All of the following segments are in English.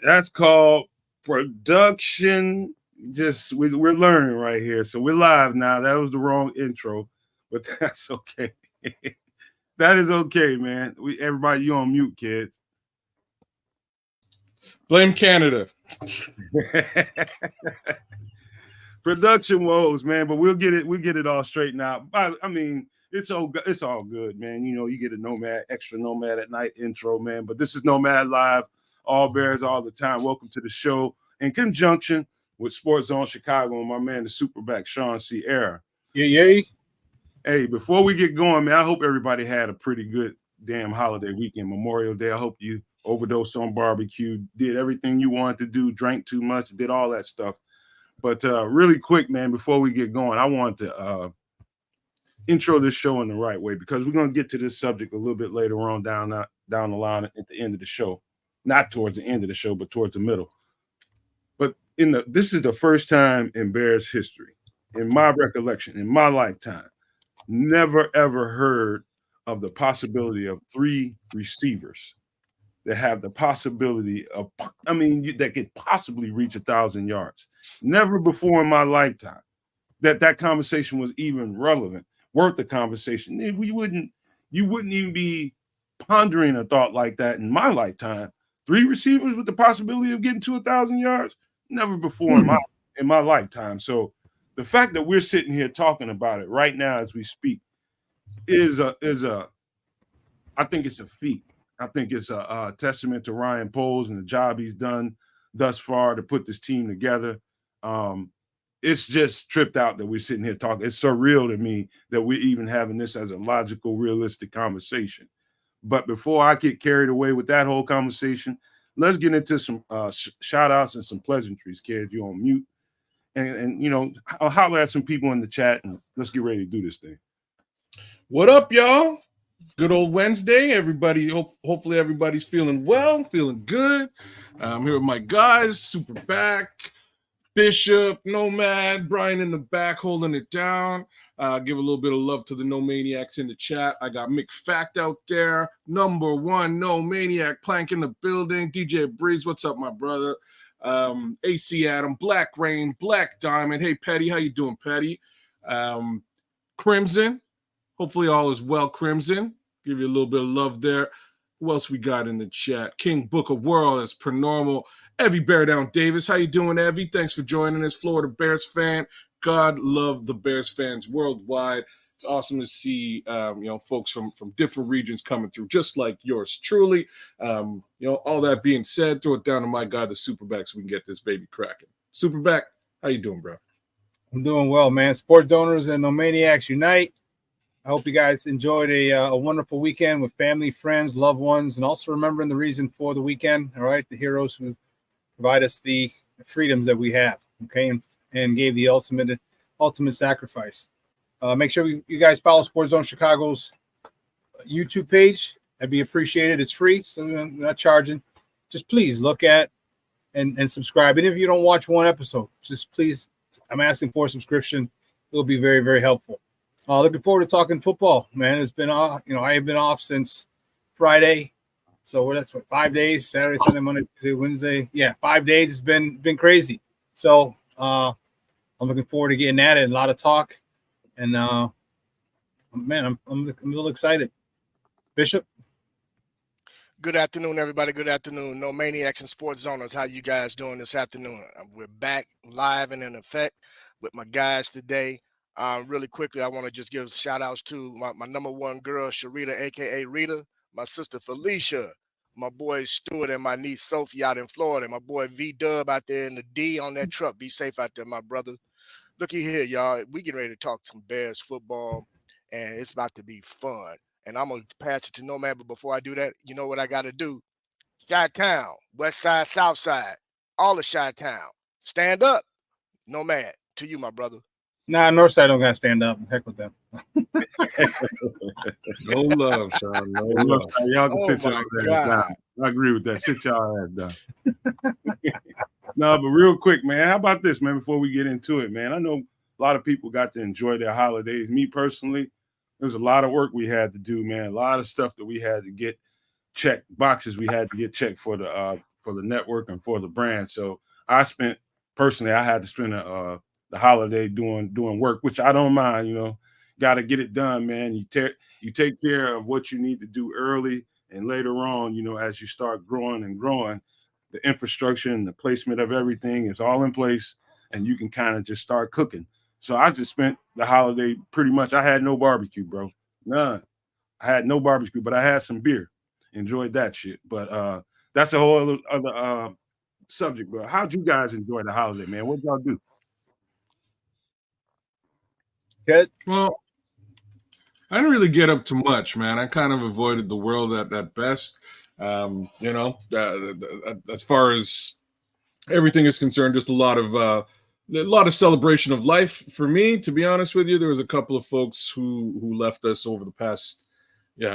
That's called production. Just we're learning right here. So we're live now. That was the wrong intro, but that's okay. That is okay, man. Everybody, you on mute, kids. Blame Canada. Production woes, man, but we'll get it all straightened out. I mean, it's all good, man. You know, you get a extra Nomad at night intro, man. But this is Nomad Live, all Bears all the time. Welcome to the show in conjunction with Sports Zone Chicago and my man, the Superback, Sean Sierra. Yeah. Hey, before we get going, man, I hope everybody had a pretty good damn holiday weekend, Memorial Day. I hope you overdosed on barbecue, did everything you wanted to do, drank too much, did all that stuff. But really quick, man, before we get going, I want to intro this show in the right way because we're going to get to this subject a little bit later on down the line at the end of the show. Not towards the end of the show, but towards the middle. But this is the first time in Bears history, in my recollection, in my lifetime, never ever heard of the possibility of 3 receivers that have the possibility of, that could possibly reach 1,000 yards. Never before in my lifetime that conversation was even relevant, worth the conversation. You wouldn't even be pondering a thought like that in my lifetime. 3 receivers with the possibility of getting to 1,000 yards, never before in my lifetime. So the fact that we're sitting here talking about it right now as we speak is I think it's a feat. I think it's a testament to Ryan Poles and the job he's done thus far to put this team together. It's just tripped out that we're sitting here talking. It's surreal to me that we're even having this as a logical, realistic conversation. But before I get carried away with that whole conversation, let's get into some shout outs and some pleasantries, kids. You're on mute. And you know, I'll holler at some people in the chat and let's get ready to do this thing. What up, y'all? Good old Wednesday. Everybody, hopefully everybody's feeling well, feeling good. I'm here with my guys, Superback, Bishop, Nomad, Brian in the back holding it down. Give a little bit of love to the No Maniacs in the chat. I got Mick Fact out there. Number 1 No Maniac Plank in the building. DJ Breeze, what's up, my brother? AC Adam, Black Rain, Black Diamond. Hey, Petty, how you doing, Petty? Crimson. Hopefully all is well, Crimson. Give you a little bit of love there. Who else we got in the chat? King Book of World, as per normal. Evie Bear Down Davis. How you doing, Evie? Thanks for joining us. Florida Bears fan. God love the Bears fans worldwide. It's awesome to see folks from different regions coming through, just like yours truly. All that being said, throw it down to my guy, the Superback, so we can get this baby cracking. Superback, how you doing, bro? I'm doing well, man. Sports owners and No Maniacs unite. I hope you guys enjoyed a wonderful weekend with family, friends, loved ones, and also remembering the reason for the weekend, all right? The heroes who provide us the freedoms that we have, okay, and gave the ultimate sacrifice. Make sure you guys follow Sports Zone Chicago's YouTube page. That'd be appreciated. It's free, so we're not charging. Just please look at and subscribe. And if you don't watch one episode, just please, I'm asking for a subscription. It'll be very, very helpful. Looking forward to talking football, man. It's been I have been off since Friday, so that's 5 days: Saturday, Sunday, Monday, Tuesday, Wednesday. Yeah, 5 days. It's been crazy. So I'm looking forward to getting at it. A lot of talk, and man, I'm a little excited. Bishop. Good afternoon, everybody. Good afternoon. No Maniacs and Sports Zoners. How you guys doing this afternoon? We're back live and in effect with my guys today. Really quickly, I want to just give shout outs to my number 1 girl, Sharita, aka Rita, my sister Felicia, my boy Stuart, and my niece Sophie out in Florida, my boy V-Dub out there in the D on that truck. Be safe out there, my brother. Looky here, y'all. We getting ready to talk some Bears football, and it's about to be fun. And I'm going to pass it to Nomad, but before I do that, you know what I got to do? Chi-Town, West Side, South Side, all of Chi-Town. Stand up. Nomad, to you, my brother. Nah, Northside don't gotta stand up. Heck with them. No love, Sean. No love. Y'all can sit y'all ass down. I agree with that. Sit y'all ass down. No, but real quick, man, how about this, man, before we get into it, man? I know a lot of people got to enjoy their holidays. Me personally, there's a lot of work we had to do, man. A lot of stuff that we had to get checked, boxes we had to get checked for for the network and for the brand. So I had to spend the holiday doing work, which I don't mind. Got to get it done, man. You take care of what you need to do early, and later on, as you start growing and growing, the infrastructure and the placement of everything is all in place, and you can kind of just start cooking. So I just spent the holiday pretty much. I had no barbecue, bro. None. I had no barbecue, but I had some beer. Enjoyed that shit. But that's a whole other subject, bro. How'd you guys enjoy the holiday, man? What y'all do? Good. Well, I didn't really get up to much, man. I kind of avoided the world at best. As far as everything is concerned, just a lot of celebration of life for me. To be honest with you, there was a couple of folks who left us over the past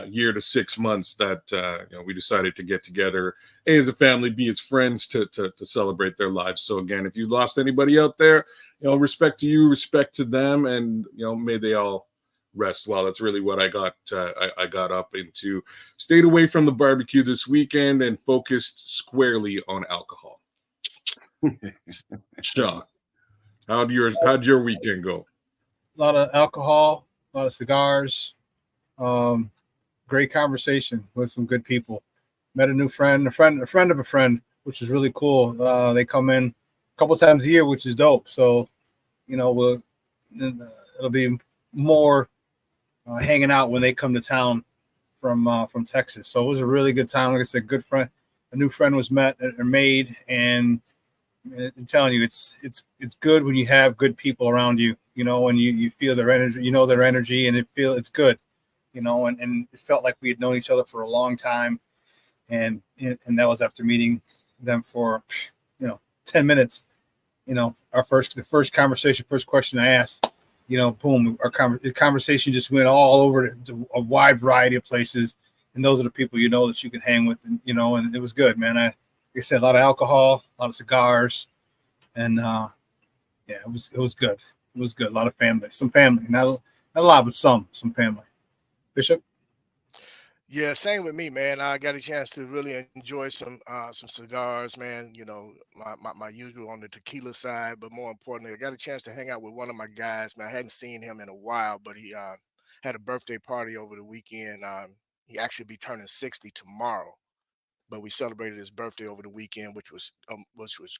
year to 6 months that we decided to get together, A, as a family, B, as friends to celebrate their lives. So again, if you lost anybody out there, respect to you, respect to them, and may they all rest well. That's really what I got. I got up into. Stayed away from the barbecue this weekend and focused squarely on alcohol. Sean, how'd your weekend go? A lot of alcohol, a lot of cigars. Great conversation with some good people. Met a new friend, a friend of a friend, which is really cool. They come in a couple times a year, which is dope. So, it'll be more hanging out when they come to town from Texas. So it was a really good time. Like I said, a new friend was met or made, and I'm telling you, it's good when you have good people around you. When you feel their energy, their energy, and it's good. And it felt like we had known each other for a long time, and that was after meeting them for 10 minutes. The first conversation, first question I asked, boom, the conversation just went all over to a wide variety of places, and those are the people that you can hang with, and and it was good, man. Like I said, a lot of alcohol, a lot of cigars, and it was good. It was good. A lot of family, some family, not a lot, but some family. Bishop? Yeah, same with me, man. I got a chance to really enjoy some cigars, man. My usual on the tequila side, but more importantly, I got a chance to hang out with one of my guys, man. I hadn't seen him in a while, but he had a birthday party over the weekend. He actually be turning 60 tomorrow, but we celebrated his birthday over the weekend, which was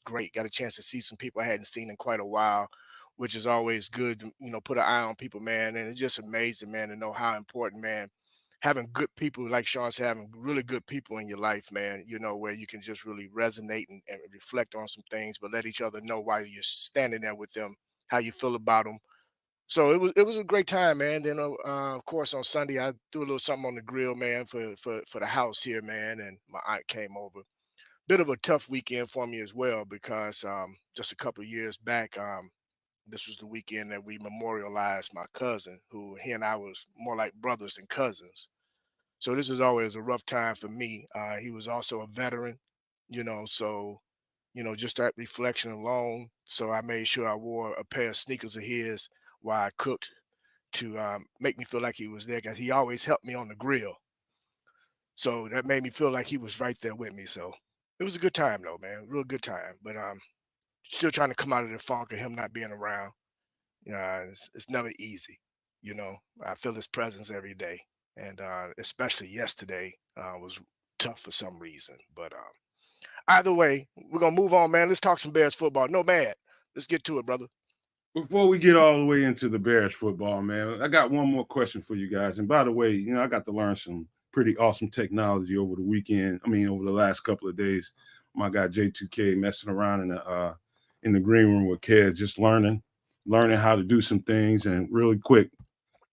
great. Got a chance to see some people I hadn't seen in quite a while, which is always good to, put an eye on people, man. And it's just amazing, man, to know how important, man, having good people, like Sean said, having really good people in your life, man, where you can just really resonate and reflect on some things, but let each other know while you're standing there with them, how you feel about them. So it was a great time, man. Then of course on Sunday I threw a little something on the grill, man, for the house here, man, and my aunt came over. Bit of a tough weekend for me as well because just a couple of years back, this was the weekend that we memorialized my cousin, who he and I was more like brothers than cousins. So this is always a rough time for me. He was also a veteran, so just that reflection alone. So I made sure I wore a pair of sneakers of his while I cooked to make me feel like he was there, because he always helped me on the grill. So that made me feel like he was right there with me. So it was a good time though, man. Real good time. But still trying to come out of the funk of him not being around. It's never easy. I feel his presence every day, and especially yesterday was tough for some reason. But either way, we're gonna move on, man. Let's talk some Bears football. Nomad, let's get to it, brother. Before we get all the way into the Bears football, man, I got one more question for you guys. And by the way, I got to learn some pretty awesome technology over the weekend. Over the last couple of days. My guy J2K messing around in the green room with kids, just learning how to do some things. And really quick,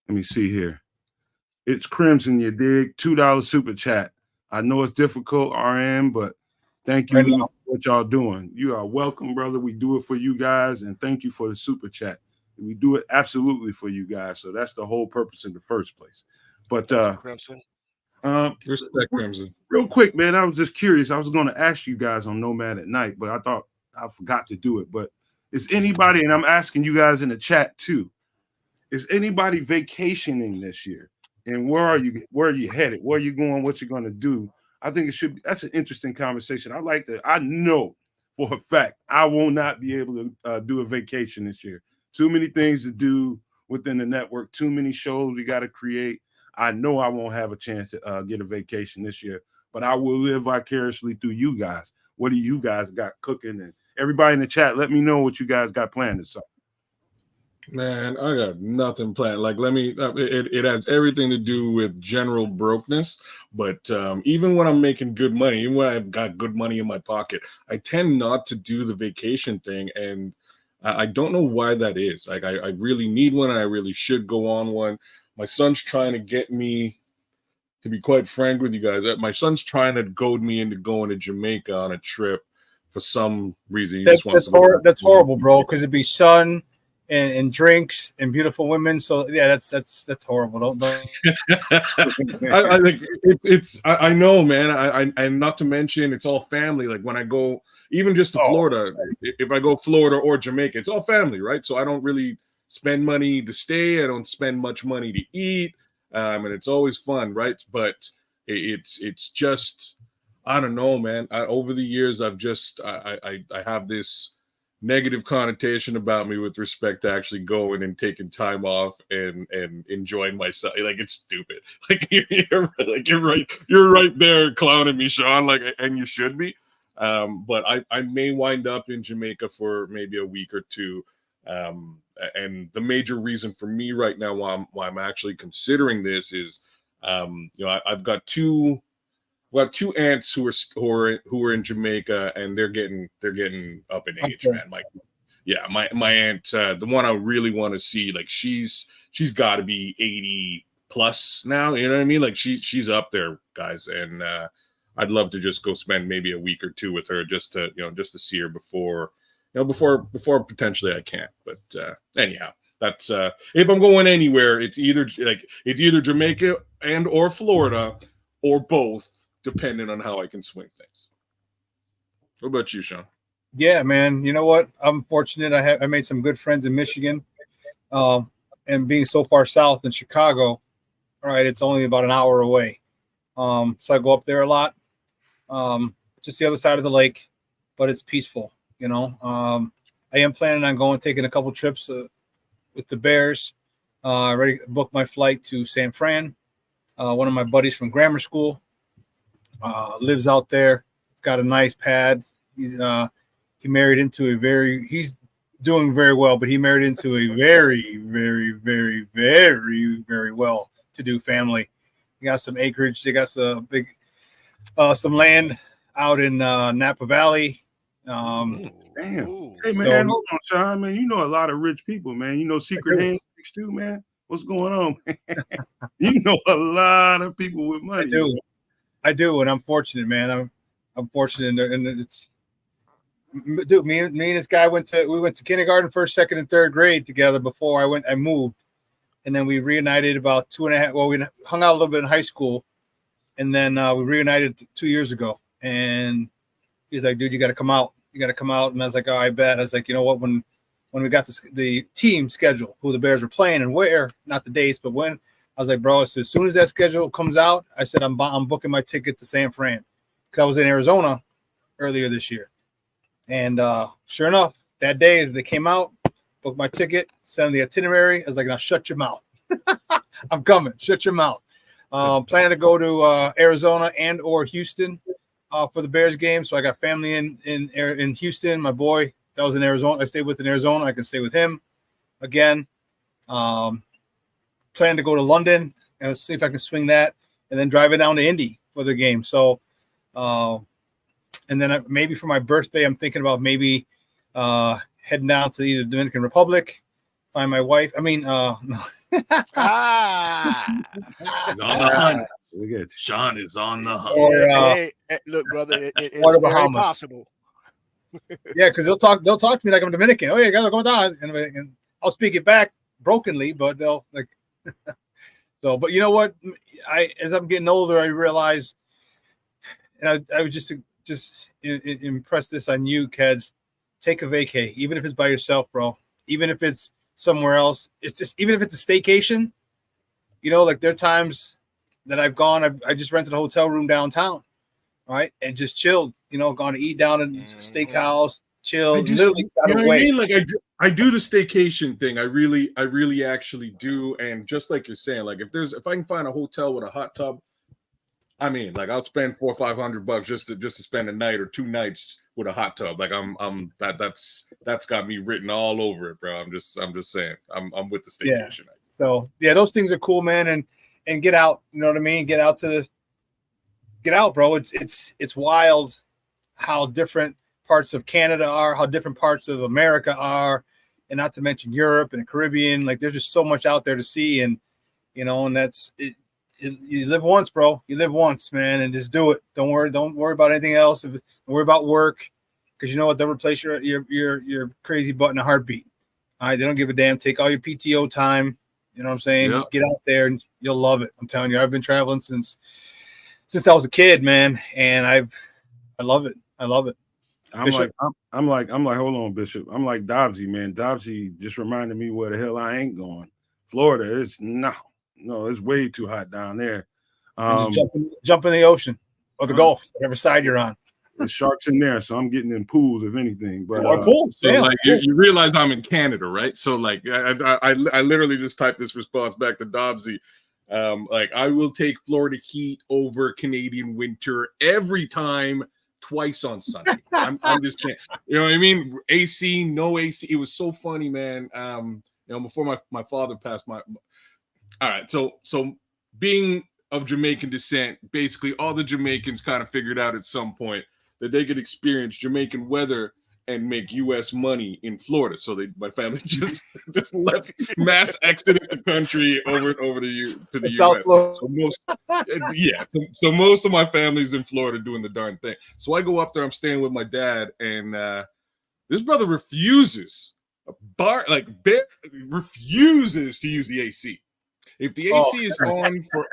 let me see here. It's Crimson, you dig? $2 super chat. I know it's difficult, RM, but thank you for what y'all doing. You are welcome, brother. We do it for you guys, and thank you for the super chat. We do it absolutely for you guys. So that's the whole purpose in the first place. But Crimson. Respect, Crimson. Real quick, man, I was just curious. I was going to ask you guys on Nomad at Night, but I thought I forgot to do it. But is anybody, and I'm asking you guys in the chat too, is anybody vacationing this year? And where are you headed? Where are you going? What you going to do? I think it should be. That's an interesting conversation. I know for a fact I will not be able to do a vacation this year. Too many things to do within the network. Too many shows we got to create. I know I won't have a chance to get a vacation this year, but I will live vicariously through you guys. What do you guys got cooking? And everybody in the chat, let me know what you guys got planned this summer. Man, I got nothing planned. Like, it has everything to do with general brokenness. But even when I'm making good money, even when I've got good money in my pocket, I tend not to do the vacation thing. And I don't know why that is. Like, I really need one. And I really should go on one. My son's trying to get me, to be quite frank with you guys, my son's trying to goad me into going to Jamaica on a trip for some reason. That's horrible, bro, because it'd be sun and drinks and beautiful women. So yeah, that's horrible. Don't. I know, man. I not to mention it's all family. Like when I go, even just to Florida, if I go Florida or Jamaica, it's all family, right? So I don't really spend money to stay. I don't spend much money to eat, and it's always fun, right? But it's just, I don't know, man. Over the years, I have this negative connotation about me with respect to actually going and taking time off and enjoying myself. Like, it's stupid. Like you're right there clowning me, Sean. Like, and you should be. But I may wind up in Jamaica for maybe a week or two. And the major reason for me right now why I'm actually considering this is, I've got two aunts who are in Jamaica, and they're getting up in age, man. My aunt, the one I really want to see, like she's got to be 80 plus now. You know what I mean? Like she's up there, guys, and I'd love to just go spend maybe a week or two with her just to see her before potentially I can't. But anyhow, that's if I'm going anywhere, it's either Jamaica and or Florida or both, depending on how I can swing things. What about you, Sean? Yeah, man. You know what? I'm fortunate. I made some good friends in Michigan, and being so far south in Chicago, right? It's only about an hour away. So I go up there a lot. Just the other side of the lake, but it's peaceful. You know, I am planning on taking a couple trips with the Bears. I already booked my flight to San Fran. One of my buddies from grammar school lives out there. Got a nice pad. He married into he's doing very well, but he married into a very, very, very, very, very well-to-do family. They got some acreage. They got some some land out in Napa Valley. Damn. Hey, man, hold on, Sean, man. You know a lot of rich people, man. You know Secret Handshakes too, man. What's going on, man? You know a lot of people with money. I do, and I'm fortunate, man. I'm fortunate, and it's, dude. Me and this guy went to kindergarten, first, second, and third grade together before I moved, and then we reunited about 2.5. Well, we hung out a little bit in high school, and then we reunited 2 years ago. And he's like, "Dude, you got to come out. You got to come out." And I was like, "Oh, I bet." I was like, "You know what? When we got the team schedule, who the Bears were playing and where, not the dates, but when." I was like, "Bro, as soon as that schedule comes out," I said, I'm booking my ticket to San Fran, because I was in Arizona earlier this year. And sure enough, that day they came out, booked my ticket, sent the itinerary. I was like, "Now shut your mouth." I'm coming. Shut your mouth. Planning to go to Arizona and or Houston for the Bears game. So I got family in Houston. My boy that was in Arizona, I stayed with in Arizona. I can stay with him again. Plan to go to London and see if I can swing that, and then drive it down to Indy for the game. So, and then maybe for my birthday, I'm thinking about maybe heading down to either Dominican Republic, find my wife. I mean, no. He's on the hunt. Sean is on the hunt. Hey, look, brother, it's very possible. Yeah, because they'll talk to me like I'm Dominican. "Oh, yeah, you gotta go down," and I'll speak it back brokenly, but they'll like. So, but you know what? As I'm getting older, I realize, and I would just impress this on you, kids. Take a vacay, even if it's by yourself, bro. Even if it's somewhere else. It's just, even if it's a staycation, you know, like there are times that I've gone, I just rented a hotel room downtown, right, and just chilled. Gone to eat down at the steakhouse, chill, I just, literally got you know away. what I mean? Like I do the staycation thing. I really actually do. And just like you're saying, like if I can find a hotel with a hot tub, I mean, like I'll spend $400 or $500 just to spend a night or 2 nights with a hot tub. Like that's got me written all over it, bro. I'm just saying. I'm with the staycation. Yeah. So yeah, those things are cool, man. And get out. You know what I mean? Get out, bro. It's wild how different parts of Canada are, how different parts of America are, and not to mention Europe and the Caribbean. Like there's just so much out there to see, and and that's it. You live once, bro. You live once, man, and just do it. Don't worry about anything else. Don't worry about work, because you know what? They'll replace your crazy butt in a heartbeat. All right, they don't give a damn. Take all your PTO time. You know what I'm saying? Yep. Get out there and you'll love it. I'm telling you, I've been traveling since I was a kid, man, and I love it. I love it. I'm Bishop? like, hold on, Bishop. I'm like Dobbsy, man. Dobbsy just reminded me where the hell I ain't going. Florida is no, it's way too hot down there. Just jump in the ocean or the Gulf, whatever side you're on. There's sharks in there, so I'm getting in pools, if anything. But pools. So like you realize I'm in Canada, right? So like I literally just typed this response back to Dobbsy. Like I will take Florida heat over Canadian winter every time, twice on Sunday. I'm just saying, you know what I mean? AC, no AC. It was so funny, man. Before my father passed all right, so being of Jamaican descent, basically all the Jamaicans kind of figured out at some point that they could experience Jamaican weather and make U.S. money in Florida. So my family just left, mass exited the country over to the U.S. So most of my family's in Florida doing the darn thing. So I go up there. I'm staying with my dad, and this brother refuses refuses to use the AC. If the AC is on for,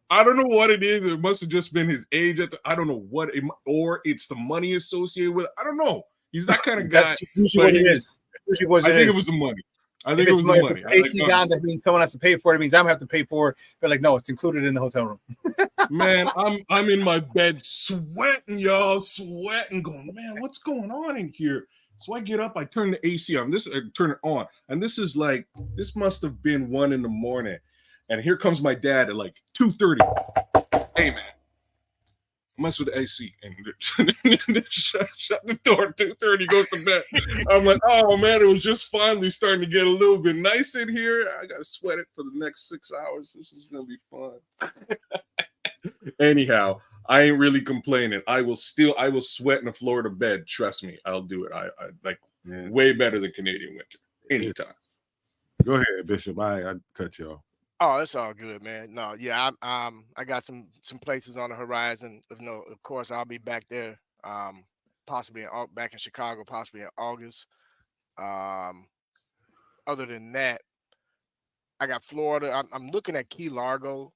I don't know what it is. It must have just been his age. I don't know what, or it's the money associated with it. I don't know. He's that kind of guy. That's usually what it is. I think it was the money. I think it was the money. If AC gone, that means someone has to pay for it. It means I'm gonna have to pay for it. But like, no, it's included in the hotel room. Man, I'm in my bed sweating, y'all, going, man, what's going on in here? So I get up, I turn the AC on. Turn it on, and this must have been 1 a.m. And here comes my dad at like 2:30. Hey man, mess with the AC, and shut the door. 2:30 goes to bed. I'm like, oh man, it was just finally starting to get a little bit nice in here. I gotta sweat it for the next 6 hours. This is gonna be fun. Anyhow, I ain't really complaining. I will sweat in a Florida bed. Trust me, I'll do it. I like way better than Canadian winter anytime. Go ahead, Bishop. I cut you off. Oh, it's all good, man. No, yeah, I got some places on the horizon. Of course, I'll be back there, possibly back in Chicago, possibly in August. Other than that, I got Florida. I'm looking at Key Largo.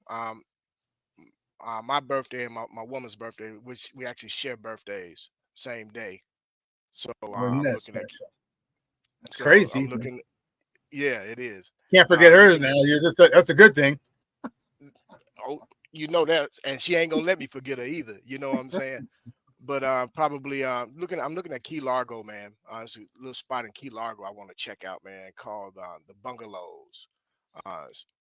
My birthday and my woman's birthday, which we actually share birthdays same day. So I'm looking at. That's crazy. I'm looking. Yeah, it is. Can't forget her now. That's a good thing. Oh, you know that, and she ain't gonna let me forget her either. You know what I'm saying? But probably I'm looking at Key Largo, man. It's a little spot in Key Largo I want to check out, man, called the Bungalows.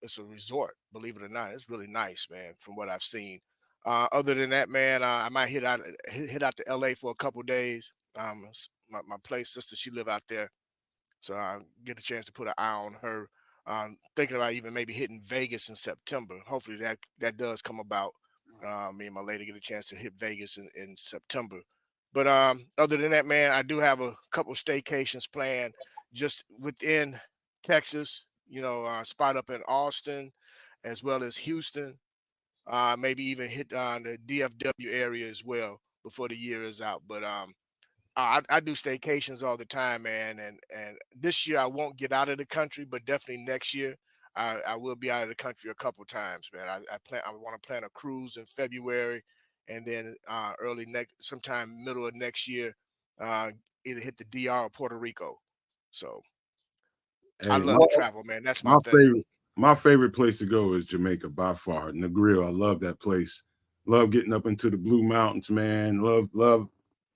It's a resort, believe it or not. It's really nice, man, from what I've seen. Other than that, man, I might hit out to LA for a couple days. My place sister, she live out there, so I get a chance to put an eye on her. Thinking about even maybe hitting Vegas in September. Hopefully that does come about. Me and my lady get a chance to hit Vegas in September. But other than that, man, I do have a couple staycations planned just within Texas. Spot up in Austin as well as Houston. Maybe even hit the DFW area as well before the year is out. But I do staycations all the time, man. And this year I won't get out of the country, but definitely next year I will be out of the country a couple times, man. I want to plan a cruise in February, and then sometime middle of next year, either hit the DR or Puerto Rico. So I love to travel, man. That's my thing. My favorite place to go is Jamaica by far. Negril, I love that place. Love getting up into the Blue Mountains, man. Love.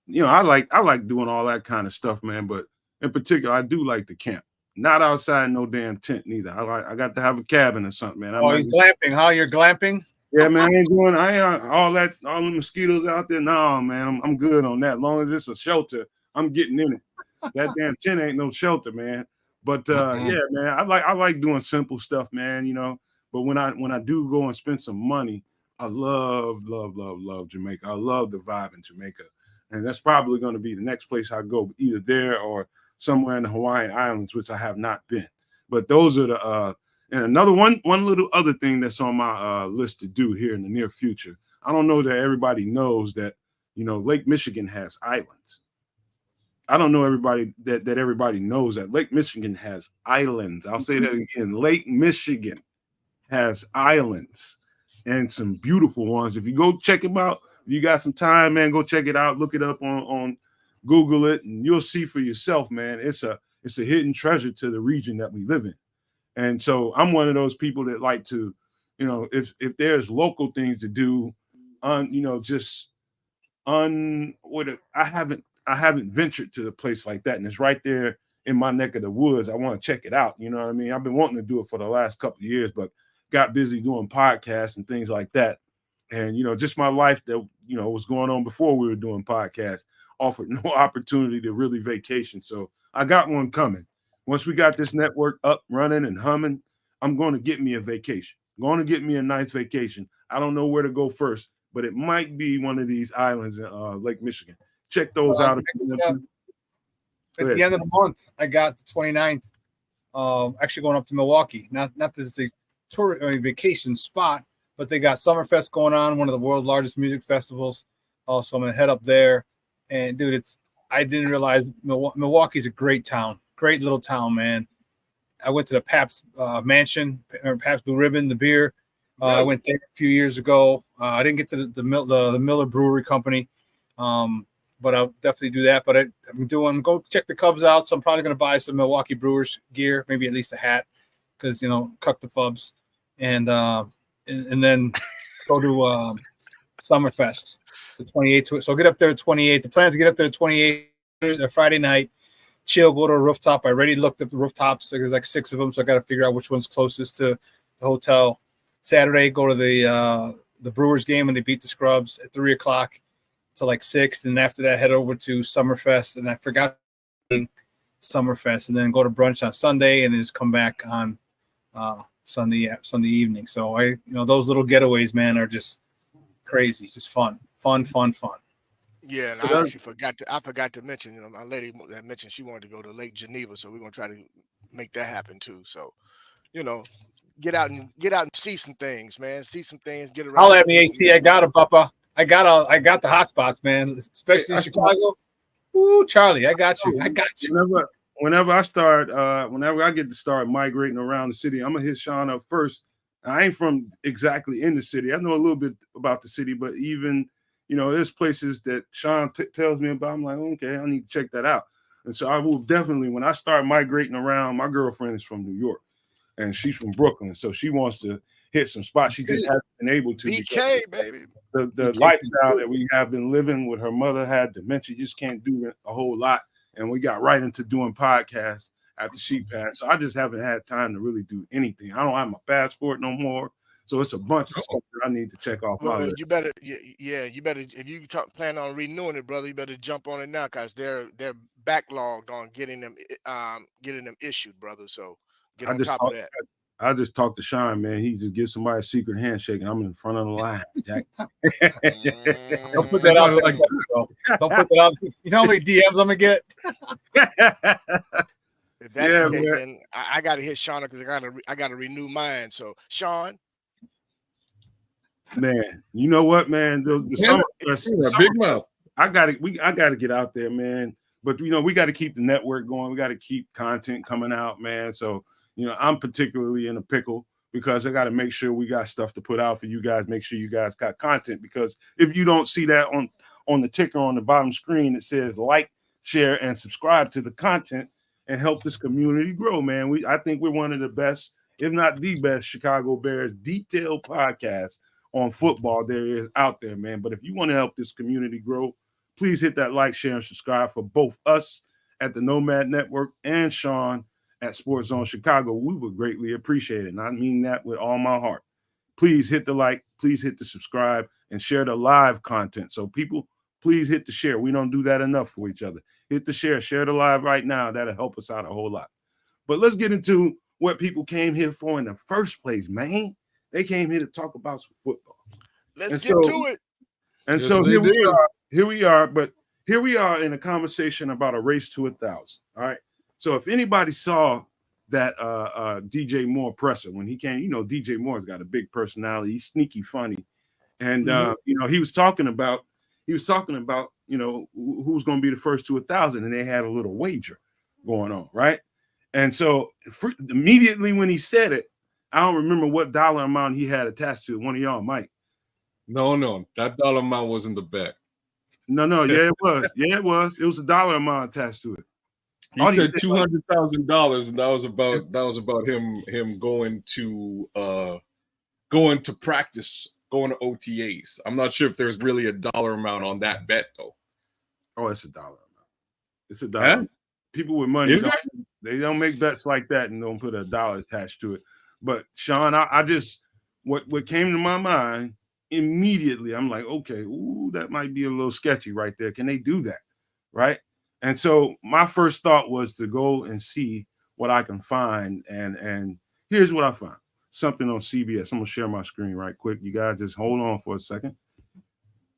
I like doing all that kind of stuff, man. But in particular, I do like to camp. Not outside no damn tent neither. I got to have a cabin or something, man. He's glamping, huh? You're glamping? Yeah, man. I ain't all the mosquitoes out there. No, man. I'm good on that. As long as it's a shelter, I'm getting in it. That damn tent ain't no shelter, man. But yeah, man. I like doing simple stuff, man. But when I do go and spend some money, I love Jamaica. I love the vibe in Jamaica. And that's probably going to be the next place I go, either there or somewhere in the Hawaiian Islands, which I have not been. But those are the and another one little other thing that's on my list to do here in the near future. I don't know that everybody knows that, Lake Michigan has islands. I don't know that everybody knows that Lake Michigan has islands. I'll say that again. Lake Michigan has islands and some beautiful ones. If you go check them out, if you got some time, man, go check it out. Look it up on Google it, and you'll see for yourself, man. It's a hidden treasure to the region that we live in. And so I'm one of those people that like to, if there's local things to do, I haven't ventured to a place like that, and it's right there in my neck of the woods. I want to check it out. You know what I mean? I've been wanting to do it for the last couple of years, but got busy doing podcasts and things like that. And, just my life that, was going on before we were doing podcasts offered no opportunity to really vacation. So I got one coming. Once we got this network up, running and humming, I'm going to get me a vacation. I'm going to get me a nice vacation. I don't know where to go first, but it might be one of these islands in Lake Michigan. Check those out. At the end of the month, I got the 29th. Actually going up to Milwaukee. Not that it's a tour vacation spot, but they got Summerfest going on, one of the world's largest music festivals. Also, I'm gonna head up there. And dude, I didn't realize Milwaukee's a great town, great little town, man. I went to the Pabst Mansion, or Pabst Blue Ribbon, the beer. I went there a few years ago. I didn't get to the Miller Brewery Company, but I'll definitely do that. But go check the Cubs out. So I'm probably gonna buy some Milwaukee Brewers gear, maybe at least a hat, because cuck the Fubs, and then go to Summerfest, the 28th. So I'll get up there at 28. The plan is to get up there at 28 Friday night, chill, go to a rooftop. I already looked at the rooftops. So there's like 6 of them, so I got to figure out which one's closest to the hotel. Saturday, go to the Brewers game when they beat the Scrubs at 3:00 to like 6. And after that, head over to Summerfest. And I forgot Summerfest, and then go to brunch on Sunday, and then just come back on Sunday evening. So those little getaways, man, are just crazy, just fun. Yeah, and I actually forgot to mention, my lady that mentioned she wanted to go to Lake Geneva, so we're gonna try to make that happen too. So, get out and see some things, man. See some things. Get around. I'll let me AC. I got it, Papa. I got the hot spots, man. Especially in Chicago. Ooh, Charlie, I got you. Whenever I get to start migrating around the city, I'm gonna hit Sean up first. I ain't from exactly in the city. I know a little bit about the city, but even there's places that Sean tells me about. I'm like, okay, I need to check that out. And so I will definitely, when I start migrating around, my girlfriend is from New York, and she's from Brooklyn, so she wants to hit some spots. She just hasn't been able to. BK, baby. The lifestyle that we have been living with her mother had dementia. You just can't do a whole lot. And we got right into doing podcasts after she passed. So I just haven't had time to really do anything. I don't have my passport no more. So it's a bunch of stuff that I need to check off my list. You better, if you plan on renewing it, brother, you better jump on it now, because they're backlogged on getting them issued, brother. So get on top of that. I just talked to Sean, man. He just gives somebody a secret handshake, and I'm in front of the line, Jack. Don't put that out like that, bro. Don't put that out. You know how many DMs I'm gonna get? If that's the case, then I gotta hit Sean, because I gotta renew mine. So Sean, man, you know what, man? The summer, big mouth. I gotta get out there, man. But we got to keep the network going. We got to keep content coming out, man. So I'm particularly in a pickle, because I got to make sure we got stuff to put out for you guys. Make sure you guys got content, because if you don't see that on the ticker on the bottom screen, it says like, share, and subscribe to the content and help this community grow, man. I think we're one of the best, if not the best, Chicago Bears detailed podcasts on football there is out there, man. But if you want to help this community grow, please hit that like, share, and subscribe for both us at the Nomad Network and Sean at Sports Zone Chicago. We would greatly appreciate it. And I mean that with all my heart. Please hit the like, please hit the subscribe, and share the live content. So people, please hit the share. We don't do that enough for each other. Hit the share the live right now. That'll help us out a whole lot. But let's get into what people came here for in the first place, man. They came here to talk about some football. Let's get to it. And Yes, so they here we do. are. Here we are in a conversation about a race to 1,000. All right. So if anybody saw that DJ Moore presser when he came, DJ Moore's got a big personality. He's sneaky funny. And he was talking about, who's going to be the first to 1,000, and they had a little wager going on, right? And so immediately when he said it, I don't remember what dollar amount he had attached to it. One of y'all might. No, that dollar amount wasn't the bet. No, yeah, it was. Yeah, it was. It was a dollar amount attached to it. He said $200,000, and that was about him going to practice, going to OTAs. I'm not sure if there's really a dollar amount on that bet though. Oh, it's a dollar amount. It's a dollar. Huh? People with money they don't make bets like that and don't put a dollar attached to it. But Sean, I just what came to my mind immediately, I'm like, okay, that might be a little sketchy right there. Can they do that? Right. And so my first thought was to go and see what I can find. And here's what I found. Something on CBS. I'm going to share my screen right quick. You guys just hold on for a second.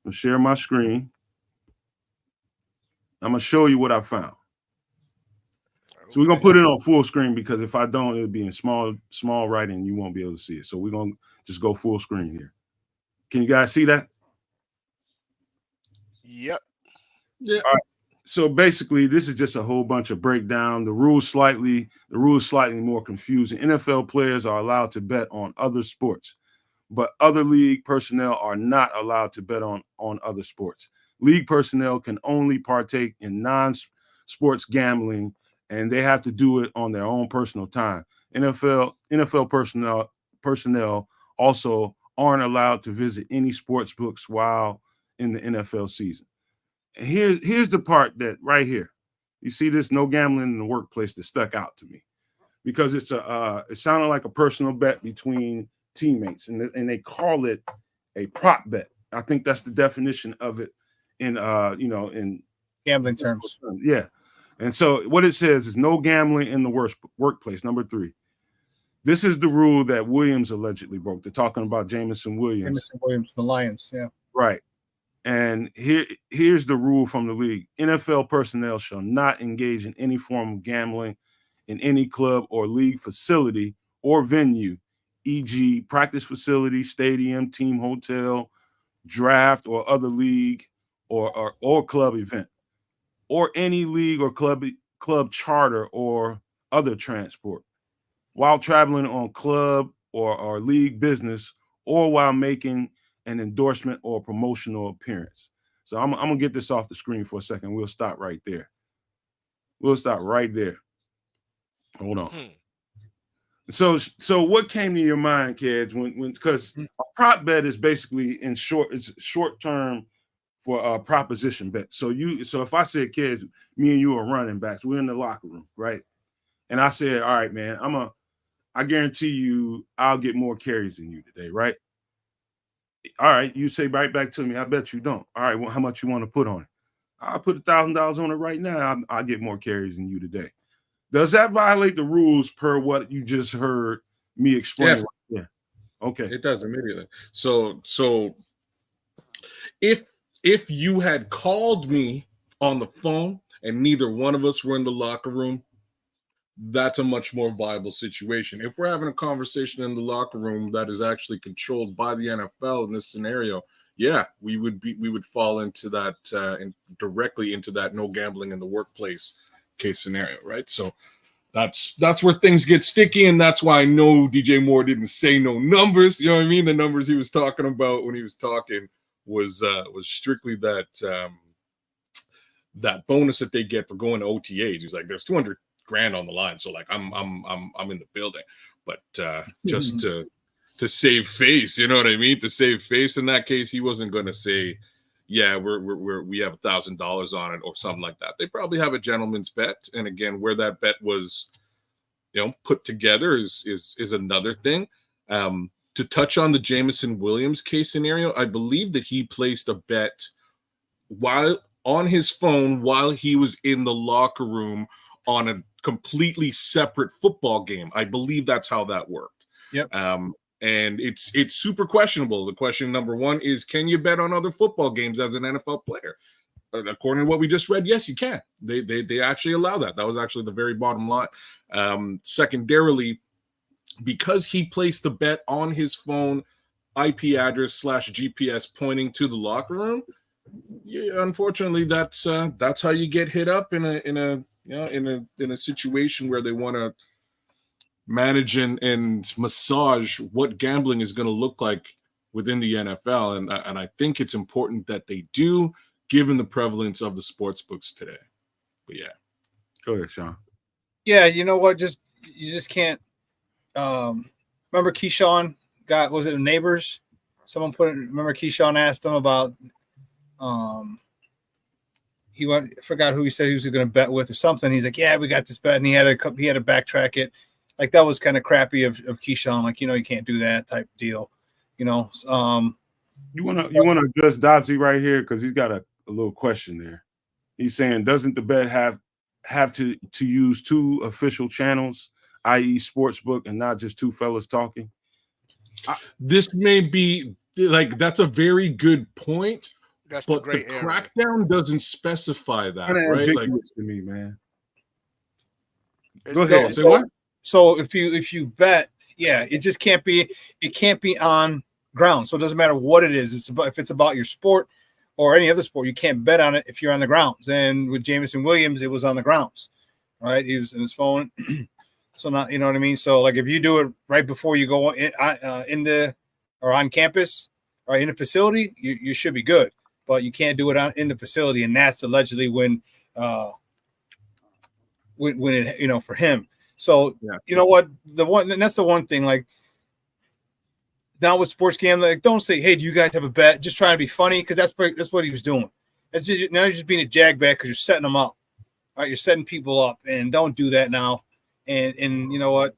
I'll share my screen. I'm going to show you what I found. So we're going to put it on full screen because if I don't, it'll be in small writing. You won't be able to see it. So we're going to just go full screen here. Can you guys see that? Yep. Yeah. All right. So basically, this is just a whole bunch of breakdown. The rules slightly more confusing. NFL players are allowed to bet on other sports, but other league personnel are not allowed to bet on other sports. League personnel can only partake in non-sports gambling, and they have to do it on their own personal time. NFL personnel also aren't allowed to visit any sports books while in the NFL season. And here's the part that right here, you see this no gambling in the workplace that stuck out to me because it sounded like a personal bet between teammates, and they call it a prop bet. I think that's the definition of it in in gambling terms. Yeah. And so what it says is no gambling in the workplace. Number 3. This is the rule that Williams allegedly broke. They're talking about Jameson Williams. The Lions, yeah. Right. And here's the rule from the league. NFL personnel shall not engage in any form of gambling in any club or league facility or venue, e.g. practice facility, stadium, team hotel, draft, or other league or club event, or any league or club charter or other transport, while traveling on club or league business, or while making an endorsement or promotional appearance. So I'm gonna get this off the screen for a second. We'll stop right there. Hold on. So what came to your mind, kids, when because a prop bet is basically it's short term for a proposition bet. So if I said, kids, me and you are running backs, we're in the locker room, right? And I said, all right, man, I guarantee you I'll get more carries than you today, right? All right, you say right back to me, I bet you don't. All right, well, how much you want to put on it? I'll put $1,000 on it right now. I'll get more carries than you today. Does that violate the rules per what you just heard me explain? Yes. Yeah. Okay. It does immediately. So if you had called me on the phone and neither one of us were in the locker room, that's a much more viable situation. If we're having a conversation in the locker room that is actually controlled by the NFL in this scenario, yeah, we would fall into that directly into that no gambling in the workplace case scenario, right? So that's where things get sticky, and that's why I know DJ Moore didn't say no numbers. You know what I mean? The numbers he was talking about when he was talking was strictly that bonus that they get for going to OTAs. He was like, there's $200,000 on the line, so like I'm in the building. But just to to save face. You know what I mean? To save face. In that case, he wasn't going to say, "Yeah, we have $1,000 on it" or something like that. They probably have a gentleman's bet, and again, where that bet was, put together is another thing. To touch on the Jameson Williams case scenario, I believe that he placed a bet while on his phone while he was in the locker room on a completely separate football game. I believe that's how that worked. Yep. And it's super questionable. The question number one is, can you bet on other football games as an NFL player? According to what we just read, yes, you can. They actually allow that. That was actually the very bottom line. Secondarily, because he placed the bet on his phone, IP address / GPS pointing to the locker room, yeah, unfortunately, that's how you get hit up in a situation where they want to manage and massage what gambling is going to look like within the NFL, and I think it's important that they do, given the prevalence of the sports books today. But yeah, go ahead, Sean. Yeah, you know what? You just can't. Remember Keyshawn was it Neighbors? Someone remember Keyshawn asked him about I forgot who he said he was going to bet with or something. He's like, yeah, we got this bet, and he had to backtrack it. Like, that was kind of crappy of Keyshawn. Like, you can't do that type deal. You want to address Dobbsy right here, because he's got a little question there. He's saying, doesn't the bet have to use two official channels, i.e. Sportsbook, and not just two fellas talking? This may be like, that's a very good point. That's but the great crackdown doesn't specify that, right? Like, to me, man. Go ahead. So if you bet, yeah, it just can't be. It can't be on ground. So it doesn't matter what it is. If it's about your sport or any other sport, you can't bet on it if you're on the grounds. And with Jameson Williams, it was on the grounds, right? He was in his phone. So not, you know what I mean? So, like, if you do it right before you go on campus or in a facility, you should be good. But you can't do it in the facility, and that's allegedly when it, for him. So, yeah. You know what? That's the one thing, like, now with sports gambling, like, don't say, hey, do you guys have a bet? Just trying to be funny, because that's what he was doing. Now you're just being a jagbag because you're setting them up. All right, you're setting people up, and don't do that now. And you know what?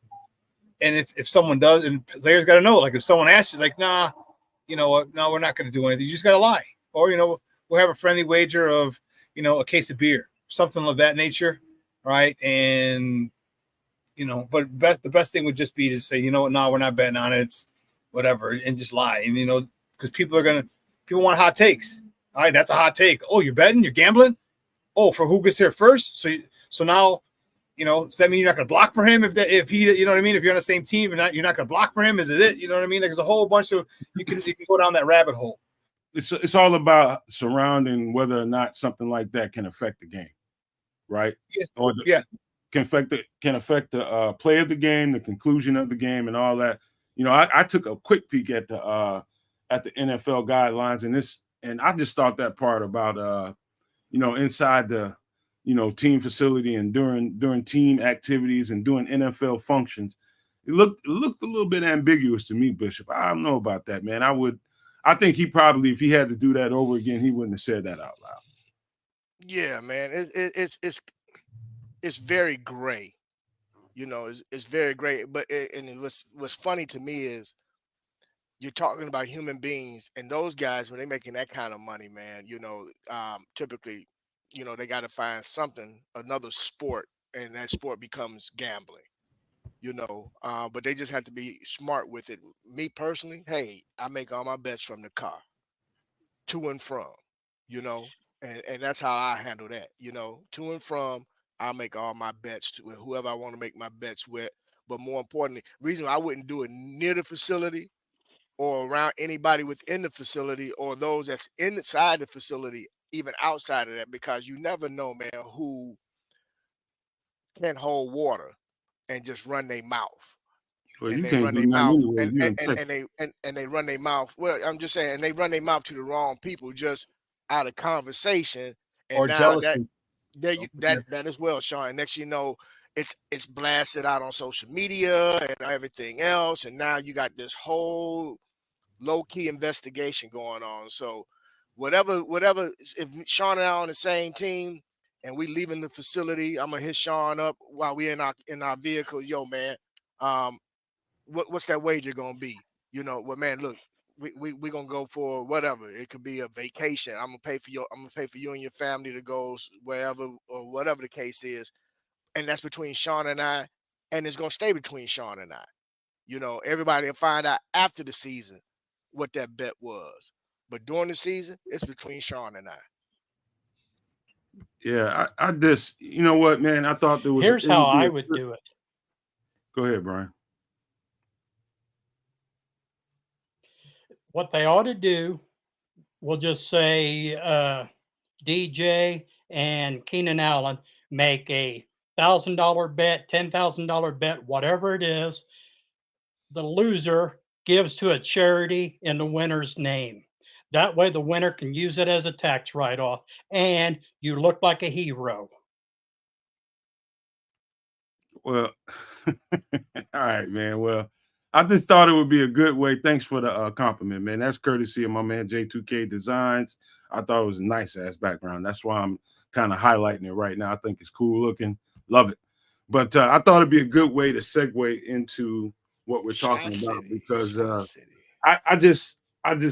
And if someone does, and players got to know, like, if someone asks you, like, nah, you know what? No, we're not going to do anything. You just got to lie. Or, we'll have a friendly wager of, a case of beer, something of that nature, right? And, but the best thing would just be to say, no, we're not betting on it. It's whatever, and just lie. And, because people want hot takes. All right, that's a hot take. Oh, you're betting? You're gambling? Oh, for who gets here first? So now, does that mean you're not going to block for him if he, you know what I mean? If you're on the same team and you're not going to block for him, is it? You know what I mean? Like, there's a whole bunch of you can go down that rabbit hole. It's all about surrounding whether or not something like that can affect the game, right? Yeah. Or can affect the play of the game, the conclusion of the game, and all that. I took a quick peek at the NFL guidelines, and I just thought that part about inside the team facility and during team activities and doing NFL functions, it looked a little bit ambiguous to me, Bishop. I don't know about that, man. I think he probably, if he had to do that over again, he wouldn't have said that out loud. Yeah, man. It's very gray. It's very gray. But what's funny to me is you're talking about human beings, and those guys, when they're making that kind of money, man, typically, they got to find another sport, and that sport becomes gambling. But they just have to be smart with it. Me personally, hey, I make all my bets from the car, to and from, and that's how I handle that. To and from, I make all my bets with whoever I want to make my bets with. But more importantly, reason I wouldn't do it near the facility or around anybody within the facility or those that's inside the facility, even outside of that, because you never know, man, who can hold water and just run their mouth. Well, and you they can't run do their mouth nothing and they run their mouth. Well, I'm just saying, they run their mouth to the wrong people just out of conversation. And or now jealousy. that as well, Sean. Next, it's blasted out on social media and everything else, and now you got this whole low-key investigation going on. So whatever, if Sean and I are on the same team and we leaving the facility, I'm gonna hit Sean up while we in our vehicle. Yo, man, what's that wager gonna be? You know, well, man, look, we gonna go for whatever. It could be a vacation. I'm gonna pay for you and your family to go wherever or whatever the case is. And that's between Sean and I, and it's gonna stay between Sean and I. You know, everybody will find out after the season what that bet was. But during the season, it's between Sean and I. Yeah, I just, you know what, man, I thought there was. Here's how I would do it. Go ahead, Brian. What they ought to do, we'll just say DJ and Keenan Allen make a $1,000 bet, $10,000 bet, whatever it is. The loser gives to a charity in the winner's name. That way the winner can use it as a tax write-off, and you look like a hero. Well, all right, man. Well, I just thought it would be a good way. Thanks for the compliment, man. That's courtesy of my man J2K Designs. I thought it was a nice ass background. That's why I'm kind of highlighting it right now. I think it's cool looking. Love it. But I thought it'd be a good way to segue into what we're talking about, because I just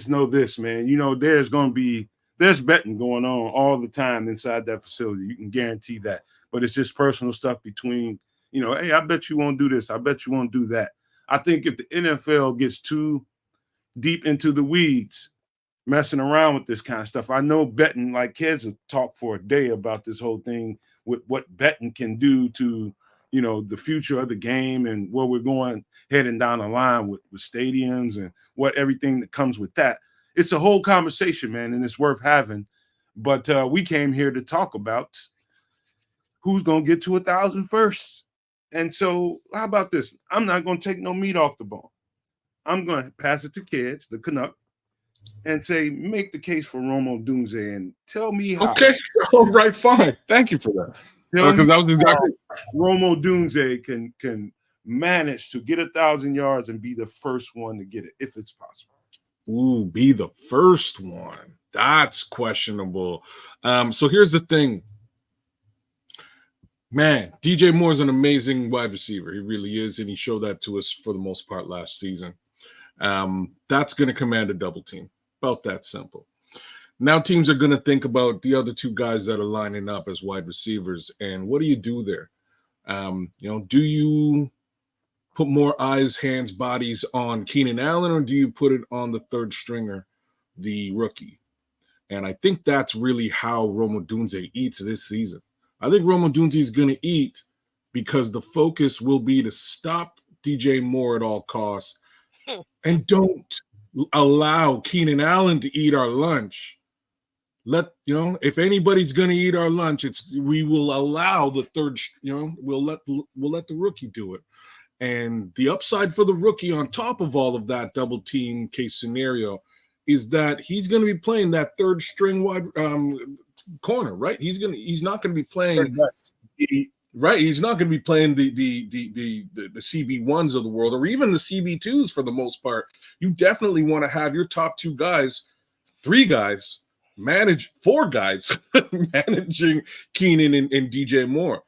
know this, man. You know, there's betting going on all the time inside that facility. You can guarantee that. But it's just personal stuff between, you know, hey, I bet you won't do this. I bet you won't do that. I think if the NFL gets too deep into the weeds, messing around with this kind of stuff, I know betting, like kids will talk for a day about this whole thing with what betting can do to, you know, the future of the game and where we're going heading down the line with stadiums and what everything that comes with that. It's a whole conversation, man, and it's worth having. But we came here to talk about who's going to get to 1,000 first. And so how about this? I'm not going to take no meat off the bone. I'm going to pass it to kids, the Canuck, and say, make the case for Odunze and tell me how. Okay, all right, fine. Thank you for that. Because that was exactly Odunze can manage to get 1,000 yards and be the first one to get it, if it's possible. Ooh, be the first one. That's questionable. So here's the thing. Man, DJ Moore is an amazing wide receiver. He really is, and he showed that to us for the most part last season. That's going to command a double team. About that simple. Now teams are going to think about the other two guys that are lining up as wide receivers, and what do you do there? You know, do you put more eyes, hands, bodies on Keenan Allen, or do you put it on the third stringer, the rookie? And I think that's really how Odunze eats this season. I think Odunze is going to eat because the focus will be to stop DJ Moore at all costs and don't allow Keenan Allen to eat our lunch. If anybody's going to eat our lunch, we will allow the third, we'll let the rookie do it. And the upside for the rookie on top of all of that double team case scenario is that he's going to be playing that third string wide corner, right? He's not going to be playing right. He's not going to be playing the CB1s of the world, or even the CB2s for the most part. You definitely want to have your top two guys, four guys managing Keenan and DJ Moore.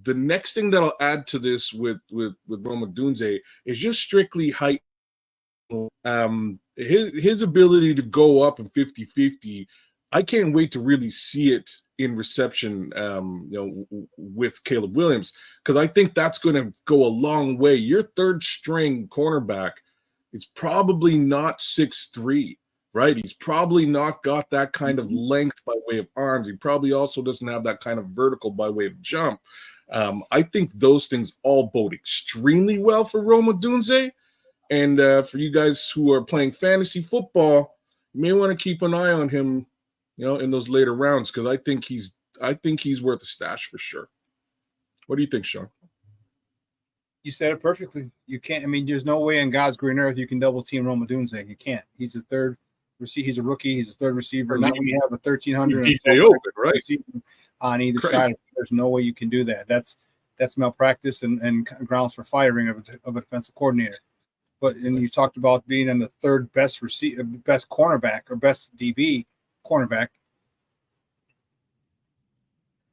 The next thing that I'll add to this with Odunze is just strictly height. His ability to go up in 50-50, I can't wait to really see it in reception, with Caleb Williams, because I think that's going to go a long way. Your third string cornerback is probably not 6'3", right? He's probably not got that kind of length by way of arms. He probably also doesn't have that kind of vertical by way of jump. I think those things all bode extremely well for Odunze. And for you guys who are playing fantasy football, you may want to keep an eye on him, in those later rounds, because I think he's worth a stash for sure. What do you think, Sean? You said it perfectly. You can't. I mean, there's no way in God's green earth you can double team Odunze. You can't. He's a third receiver. He's a rookie. He's a third receiver. Not when you have a 1,300 DJ open, right? on either Crazy. side. There's no way you can do that. That's malpractice and grounds for firing of a defensive coordinator. And you talked about being in the third best best cornerback or best DB cornerback.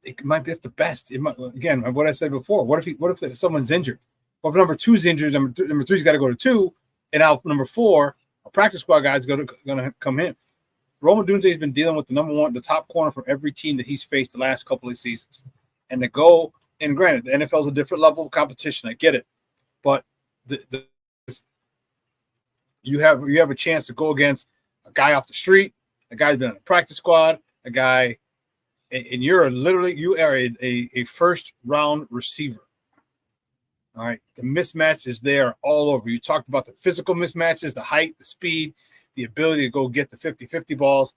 It might be the best. It might, again, what I said before. What if someone's injured? Well, if number 2's injured, number 3's got to go to 2, and now number 4, a practice squad guy is going to come in. Rome Odunze has been dealing with the top corner from every team that he's faced the last couple of seasons, and to go. And granted, the NFL is a different level of competition. I get it, but you have a chance to go against a guy off the street, a guy who's been on a practice squad, a guy, and you are a first round receiver. All right, the mismatch is there all over. You talked about the physical mismatches, the height, the speed, the ability to go get the 50-50 balls.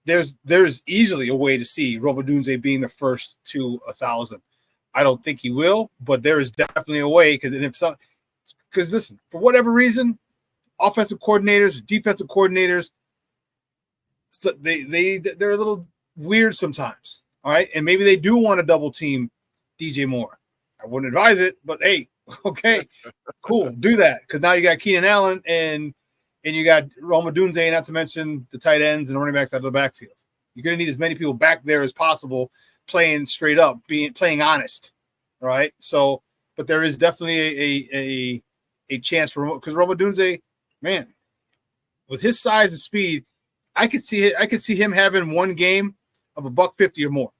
There's easily a way to see Rome Odunze being the first to 1,000. I don't think he will, but there is definitely a way because listen, for whatever reason, offensive coordinators, defensive coordinators, they're a little weird sometimes. All right, and maybe they do want to double team DJ Moore. I wouldn't advise it, but hey, okay, cool, do that because now you got Keenan Allen and you got Rome Odunze, not to mention the tight ends and running backs out of the backfield. You're going to need as many people back there as possible, playing straight up, playing honest, all right? So, but there is definitely a chance for because Rome Odunze, man, with his size and speed, I could see him having one game of $150 or more,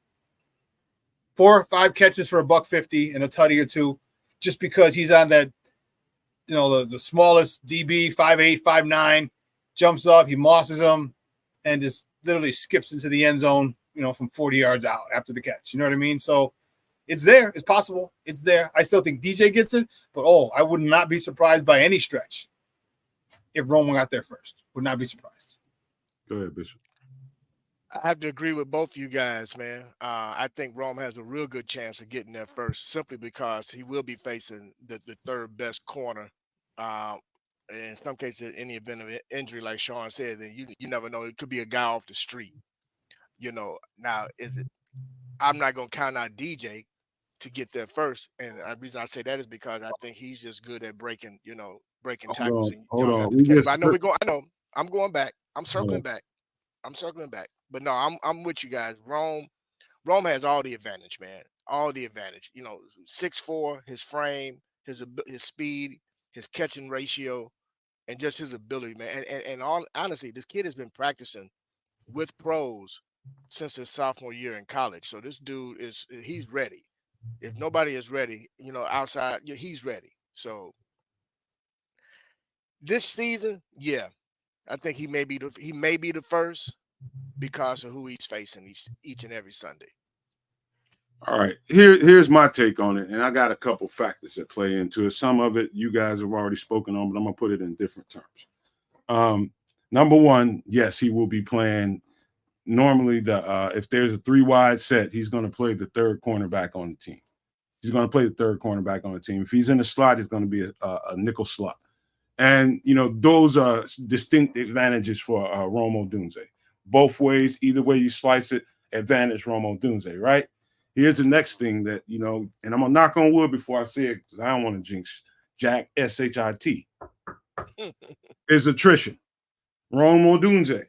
4 or 5 catches for $150 and a tutty or 2, just because he's on that, the smallest DB, 5'8", 5'9", jumps up, he mosses him, and just literally skips into the end zone, from 40 yards out after the catch. You know what I mean? So it's there. It's possible. It's there. I still think DJ gets it, but I would not be surprised by any stretch if Rome got there first. Would not be surprised. Go ahead, Bishop. I have to agree with both of you guys, man. I think Rome has a real good chance of getting there first, simply because he will be facing the third best corner. In some cases, in the event of injury, like Sean said, then you never know. It could be a guy off the street. Now I'm not going to count out DJ to get there first. And the reason I say that is because I think he's just good at breaking tackles. Hold on. I know. I'm going back. I'm circling back. But no, I'm with you guys. Rome has all the advantage, man. All the advantage. 6'4", his frame, his speed, his catching ratio, and just his ability, man. And honestly, this kid has been practicing with pros since his sophomore year in college. So this dude he's ready. If nobody is ready, outside, he's ready. So this season, yeah, I think he may be the first because of who he's facing each and every Sunday. All right, here's my take on it, and I got a couple factors that play into it. Some of it you guys have already spoken on, but I'm gonna put it in different terms. Number one, yes, he will be playing. Normally, if there's a 3 wide set, he's going to play the third cornerback on the team. He's going to play the third cornerback on the team. If he's in the slot, it's going to be a nickel slot. And, those are distinct advantages for Rome Odunze. Both ways, either way you slice it, advantage Rome Odunze, right? Here's the next thing that, and I'm going to knock on wood before I say it because I don't want to jinx Jack, S-H-I-T, is attrition. Rome Odunze.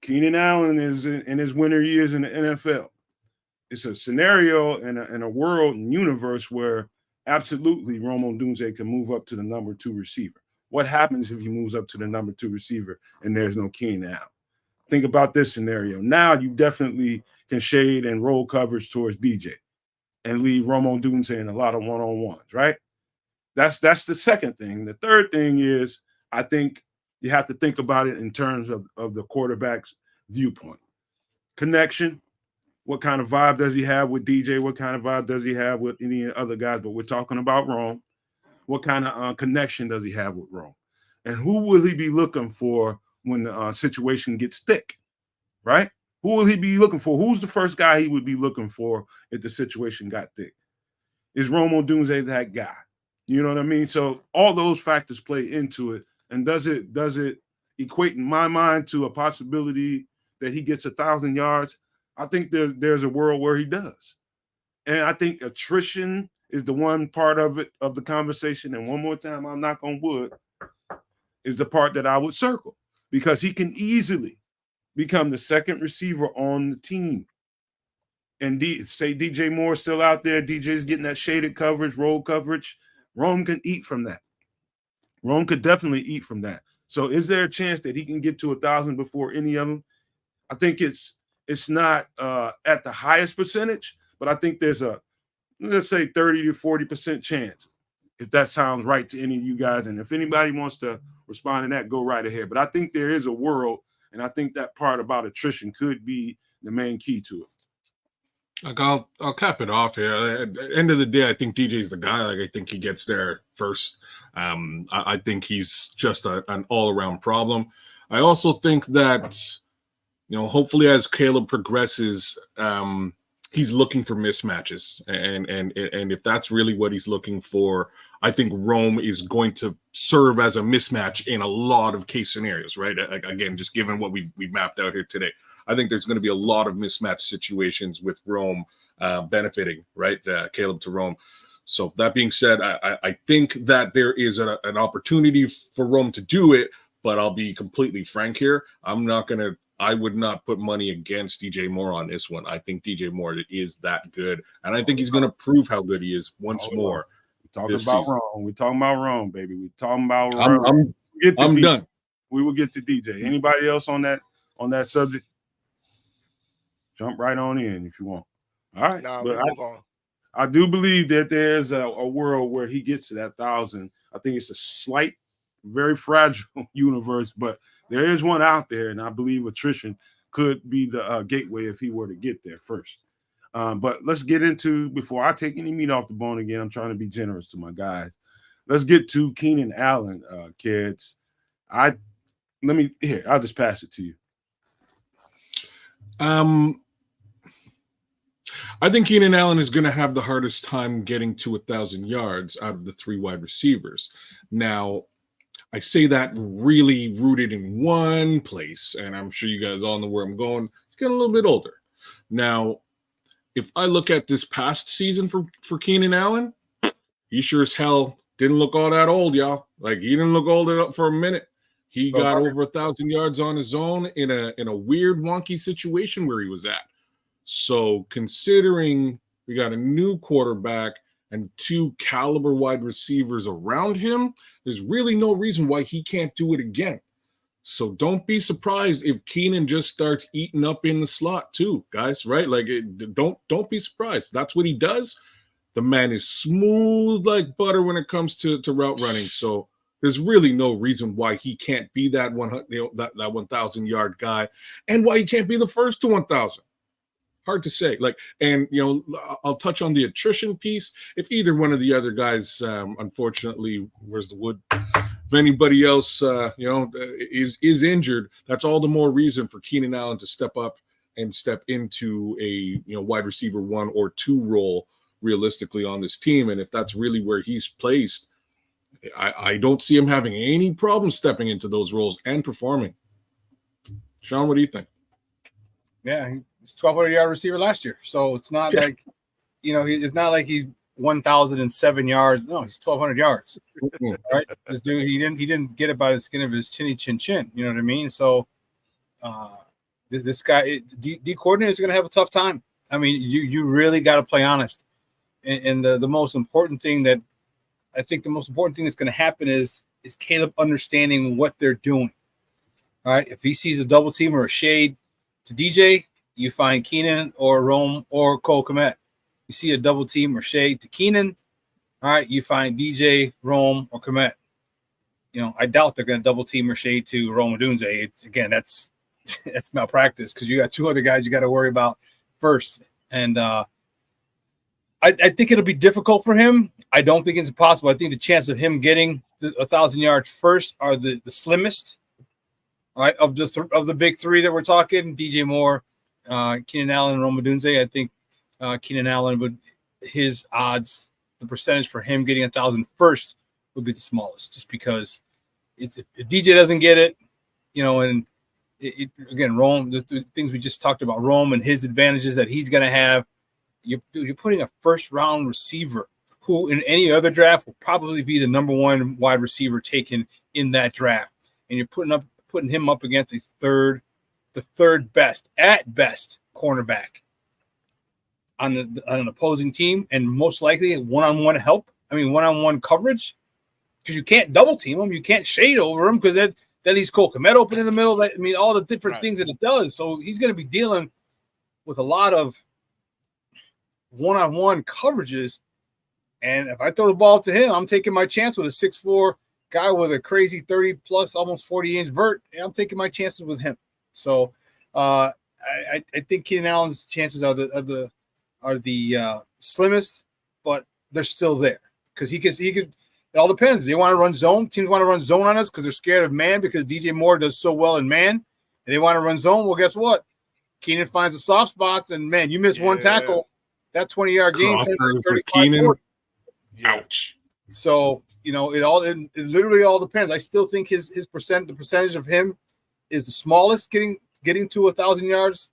Keenan Allen is in his winter years in the NFL. It's a scenario in a world and universe where absolutely Rome Odunze can move up to the number 2 receiver. What happens if he moves up to the number 2 receiver and there's no Keenan Allen? Think about this scenario. Now you definitely can shade and roll coverage towards DJ and leave Rome Odunze in a lot of one-on-ones, right? That's the second thing. The third thing is I think you have to think about it in terms of the quarterback's viewpoint. Connection. What kind of vibe does he have with DJ? What kind of vibe does he have with any other guys? But we're talking about Rome. What kind of connection does he have with Rome? And who will he be looking for when the situation gets thick, right? Who will he be looking for? Who's the first guy he would be looking for if the situation got thick? Is Rome Odunze that guy? You know what I mean? So all those factors play into it. And does it equate in my mind to a possibility that he gets 1,000 yards? I think there's a world where he does. And I think attrition is the one part of it, of the conversation. And one more time, I'll knock on wood, is the part that I would circle, because he can easily become the second receiver on the team. And say DJ Moore still out there, DJ's getting that shaded coverage, roll coverage. Rome can eat from that. Rome could definitely eat from that. So is there a chance that he can get to 1,000 before any of them? I think it's not at the highest percentage, but I think there's a, let's say 30 to 40% chance, if that sounds right to any of you guys. And if anybody wants to respond to that, go right ahead. But I think there is a world, and I think that part about attrition could be the main key to it. Like I'll cap it off here. At the end of the day, I think DJ's the guy. Like I think he gets there first. I think he's just an all-around problem. I also think that, hopefully as Caleb progresses, he's looking for mismatches, and if that's really what he's looking for, I think Rome is going to serve as a mismatch in a lot of case scenarios, right? Again, just given what we mapped out here today, I think there's going to be a lot of mismatch situations with Rome benefiting, right? Caleb to Rome. So that being said, I think that there is an opportunity for Rome to do it, but I'll be completely frank here. I would not put money against DJ Moore on this one. I think DJ Moore is that good, and I think he's going to prove how good he is once more. We're talking about Rome. We're talking about Rome, baby. We're talking about Rome. I'm done. We will get to DJ. Anybody else on that subject? Jump right on in if you want. All right. No, but move on. I do believe that there's a world where he gets to that 1,000. I think it's a slight, very fragile universe, but there is one out there, and I believe attrition could be the gateway if he were to get there first. But let's get into, before I take any meat off the bone again, I'm trying to be generous to my guys. Let's get to Keenan Allen, kids. I'll just pass it to you. I think Keenan Allen is going to have the hardest time getting to 1,000 yards out of the three wide receivers. Now, I say that really rooted in one place, and I'm sure you guys all know where I'm going. He's getting a little bit older. Now, if I look at this past season for Keenan Allen, he sure as hell didn't look all that old, y'all. Like, he didn't look old for a minute. He got over 1,000 yards on his own in a weird, wonky situation where he was at. So considering we got a new quarterback and two caliber wide receivers around him, there's really no reason why he can't do it again. So don't be surprised if Keenan just starts eating up in the slot too, guys, right? Like, don't be surprised. That's what he does. The man is smooth like butter when it comes to route running. So there's really no reason why he can't be that 1,000 yard guy, and why he can't be the first to 1,000. Hard to say. I'll touch on the attrition piece. If either one of the other guys, unfortunately, where's the wood? If anybody else, is injured, that's all the more reason for Keenan Allen to step up and step into a wide receiver 1 or 2 role realistically on this team. And if that's really where he's placed, I don't see him having any problem stepping into those roles and performing. Sean, what do you think? Yeah, he's 1,200-yard receiver last year, so it's not like, it's not like he's 1,007 yards. No, he's 1,200 yards. Right? This dude, he didn't get it by the skin of his chinny chin. You know what I mean? So, this guy, D coordinator is going to have a tough time. I mean, you really got to play honest. And the most important thing that's going to happen is Caleb understanding what they're doing. All right, if he sees a double team or a shade to DJ, you find Keenan or Rome or Cole Kmet. You see a double team or shade to Keenan, all right, you find DJ, Rome, or Kmet. I doubt they're going to double team or shade to Rome Odunze. That's malpractice, because you got two other guys you got to worry about first. And I think it'll be difficult for him. I don't think it's impossible. I think the chance of him getting 1,000 yards first are the slimmest. All right, of the big three that we're talking, DJ Moore, Keenan Allen, and Rome Odunze. I think Keenan Allen his odds, the percentage for him getting 1,000 first would be the smallest, just because if DJ doesn't get it, and again, Rome, the things we just talked about, Rome and his advantages that he's going to have. You're putting a first-round receiver who in any other draft will probably be the number one wide receiver taken in that draft. And you're putting him up against the third best, at best, cornerback on an opposing team, and most likely one-on-one help. I mean, one-on-one coverage, because you can't double team him, you can't shade over him, because that leaves Cole Kmet open in the middle. I mean, all the different things that it does. So he's going to be dealing with a lot of one-on-one coverages. And if I throw the ball to him, I'm taking my chance with a 6'4" guy with a crazy 30-plus, almost 40-inch vert. And I'm taking my chances with him. So I think Keenan Allen's chances are the slimmest, but they're still there because he could. It all depends. They want to run zone. Teams want to run zone on us because they're scared of man, because DJ Moore does so well in man, and they want to run zone. Well, guess what? Keenan finds the soft spots, and man, you miss one tackle, that 20-yard game, 35. Ouch. So it literally all depends. I still think the percentage of him is the smallest, getting to 1,000 yards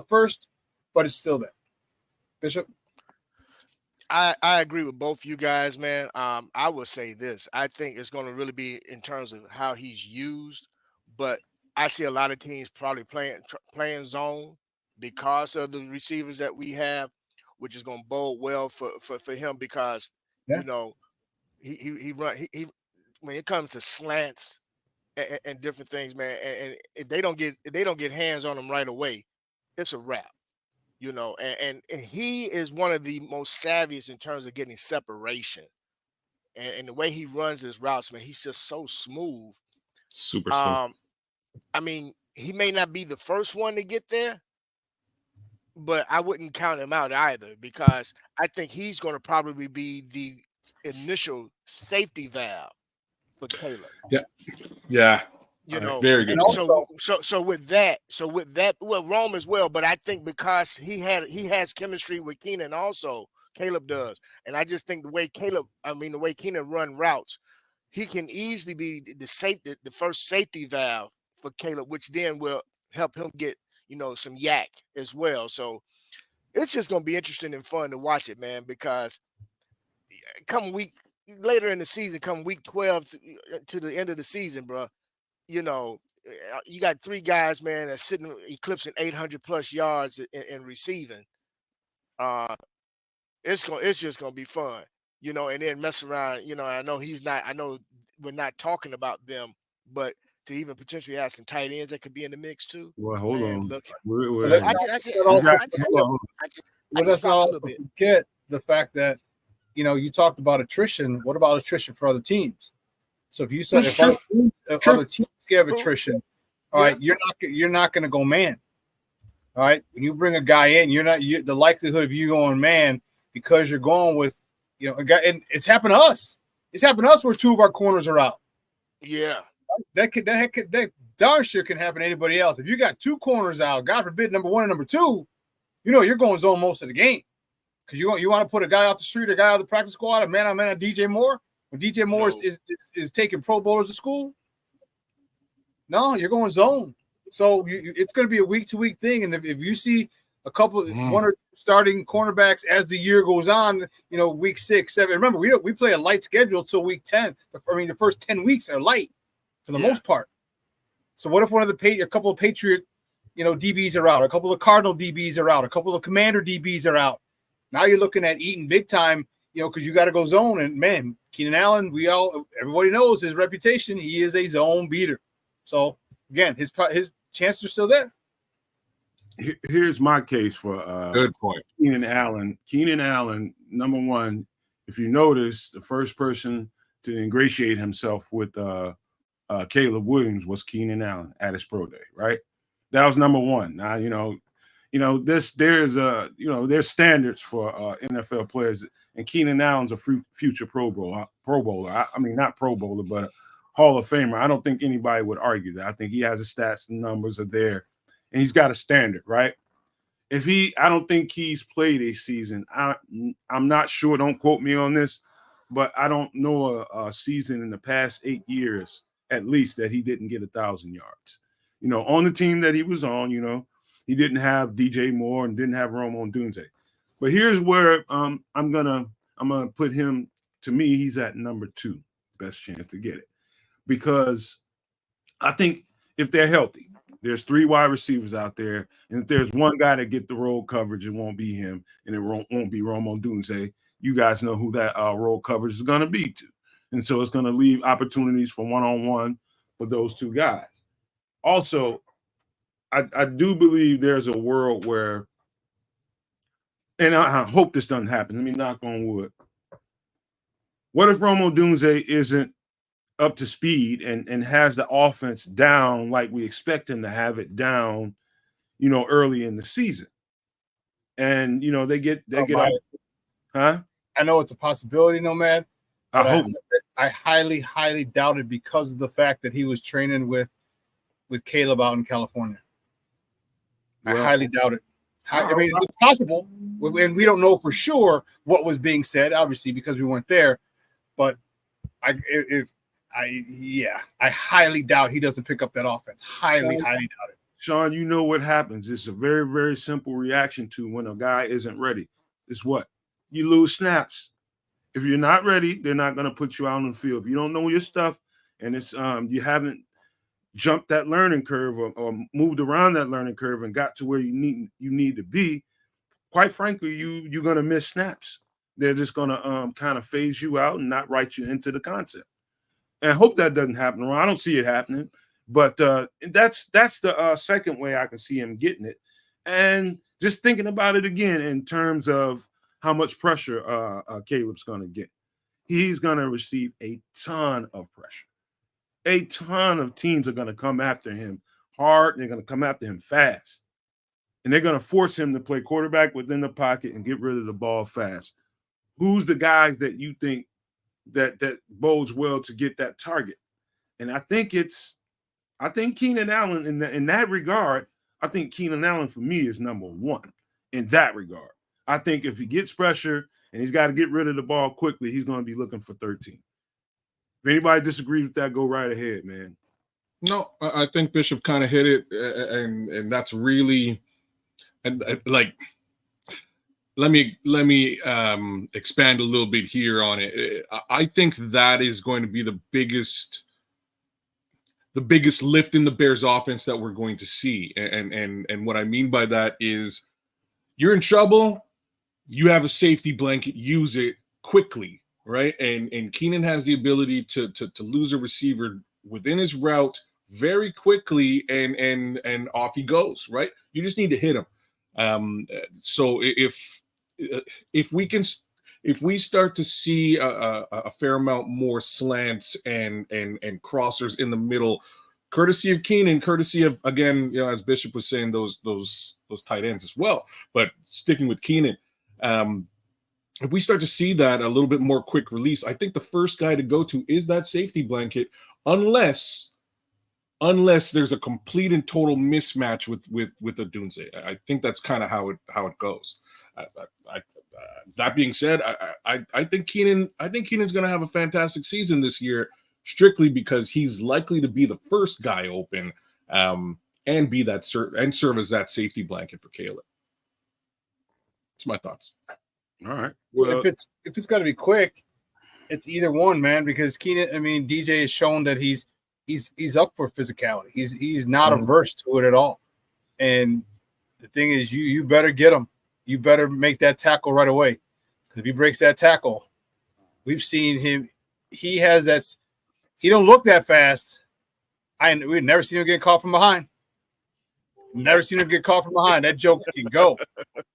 first, but it's still there. Bishop. I agree with both you guys, man. I would say this. I think it's going to really be in terms of how he's used, but I see a lot of teams probably playing zone because of the receivers that we have, which is going to bode well for him because he run when it comes to slants and different things, man. And if they don't get hands on him right away, it's a wrap. And he is one of the most savviest in terms of getting separation, and the way he runs his routes, man, he's just so smooth. Super smooth. I mean, he may not be the first one to get there, but I wouldn't count him out either, because I think he's going to probably be the initial safety valve for Caleb. Yeah. Very good. So with that, well, Rome as well, but I think because he has chemistry with Keenan also, Caleb does. And I just think the way Keenan run routes, he can easily be the first safety valve for Caleb, which then will help him get, some yak as well. So it's just going to be interesting and fun to watch it, man, because later in the season, come week 12 to the end of the season, bro, you got three guys, man, that's sitting eclipsing 800 plus yards in receiving. It's just gonna be fun, and then mess around. I know we're not talking about them, but to even potentially have some tight ends that could be in the mix too. Well, hold on. Look, let's not forget the fact that you talked about attrition. What about attrition for other teams? So if you said if other teams have attrition, all right, you're not going to go man. All right, when you bring a guy in, the likelihood of you going man because you're going with a guy, and it's happened to us. It's happened to us where two of our corners are out. Yeah, that darn sure can happen to anybody else. If you got two corners out, God forbid, number one and number two, you're going zone most of the game because you want to put a guy off the street, a guy out of the practice squad, a man on man on DJ Moore. When DJ Moore is taking Pro Bowlers to school, no, you're going zone. So it's going to be a week-to-week thing. And if you see one or two starting cornerbacks as the year goes on, week 6, 7. Remember, we play a light schedule till week 10. The first 10 weeks are light for the most part. So what if a couple of Patriot, DBs are out, a couple of Cardinal DBs are out, a couple of Commander DBs are out. Now you're looking at eating big time. Because you got to go zone, and man, Keenan Allen, everybody knows his reputation. He is a zone beater. So again, his chances are still there. Here's my case for good point. Keenan Allen. Keenan Allen, number one, if you notice, the first person to ingratiate himself with Caleb Williams was Keenan Allen at his pro day, right? That was number one. Now there's standards for NFL players. And Keenan Allen's a future Pro Bowler. I mean, not Pro Bowler, but a Hall of Famer. I don't think anybody would argue that. I think he has the stats and numbers are there, and he's got a standard, right? I don't think he's played a season. I'm not sure. Don't quote me on this, but I don't know a season in the past 8 years, at least, that he didn't get 1,000 yards. on the team that he was on, he didn't have DJ Moore and didn't have Odunze. But here's where I'm gonna put him. To me, he's at number 2, best chance to get it, because I think if they're healthy, there's 3 wide receivers out there, and if there's one guy that get the roll coverage, it won't be him, and it won't be Odunze. You guys know who that roll coverage is going to be to, and so it's going to leave opportunities for one-on-one for those 2 guys. Also, I do believe there's a world where, and I hope this doesn't happen. Let me knock on wood. What if Odunze isn't up to speed and has the offense down like we expect him to have it down, early in the season? And they get huh? I know it's a possibility, Nomad. I hope. I highly, highly doubt it because of the fact that he was training with Caleb out in California. Well, I highly doubt it. I mean, it's possible, and we don't know for sure what was being said, obviously, because we weren't there. But I highly doubt he doesn't pick up that offense. Highly doubt it. Sean, you know what happens. It's a very, very simple reaction to when a guy isn't ready. It's what? You lose snaps. If you're not ready, they're not going to put you out on the field. If you don't know your stuff and it's you haven't jumped that learning curve or moved around that learning curve and got to where you need to be, quite frankly, you're going to miss snaps. They're just going to kind of phase you out and not write you into the concept. And I hope that doesn't happen. I don't see it happening, but that's the second way I can see him getting it. And just thinking about it again in terms of how much pressure Caleb's going to get. He's going to receive a ton of pressure. A ton of teams are going to come after him hard, and they're going to come after him fast. And they're going to force him to play quarterback within the pocket and get rid of the ball fast. Who's the guys that you think that bodes well to get that target? And I think Keenan Allen in that regard, I think Keenan Allen for me is number 1 in that regard. I think if he gets pressure and he's got to get rid of the ball quickly, he's going to be looking for 13. If anybody disagrees with that, go right ahead, man. No, I think Bishop kind of hit it, and that's really, and like, let me expand a little bit here on it. I think that is going to be the biggest lift in the Bears offense that we're going to see. And what I mean by that is, you're in trouble, you have a safety blanket, use it quickly, right? And Keenan has the ability to lose a receiver within his route very quickly, and off he goes, right? You just need to hit him. So if we start to see a fair amount more slants and crossers in the middle, courtesy of Keenan, courtesy of, again, as Bishop was saying, those tight ends as well. But sticking with Keenan, if we start to see that a little bit more quick release, I think the first guy to go to is that safety blanket, unless there's a complete and total mismatch with Odunze. I think that's kind of how it goes. That being said, I think Keenan's going to have a fantastic season this year, strictly because he's likely to be the first guy open, and be that and serve as that safety blanket for Caleb. That's my thoughts. All right. Well, if it's got to be quick, it's either one, man. Because Keenan, I mean, DJ has shown that he's up for physicality. He's not averse to it at all. And the thing is, you better get him. You better make that tackle right away. Because if he breaks that tackle, we've seen him. He has that. He don't look that fast. We've never seen him get caught from behind. Never seen him get caught from behind. That joke can go.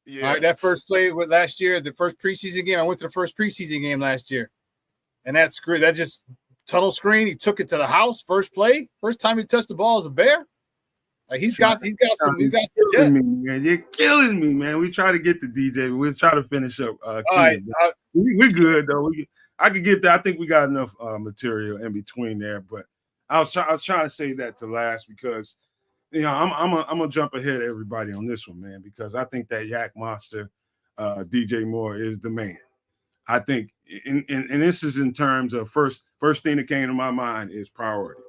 Yeah. All right, that first play with last year, the first preseason game. I went to the first preseason game last year, and that just tunnel screen. He took it to the house. First play, first time he touched the ball as a Bear. Like he's got some. Killing me, man. You're killing me, man. We try to get the DJ. We'll try to finish up. All right, we're good though. I could get that. I think we got enough material in between there. But I was trying to say that to last because I'm gonna jump ahead of everybody on this one, man, because I think that Yak Monster, DJ Moore, is the man. I think, and this is in terms of first thing that came to my mind is priority.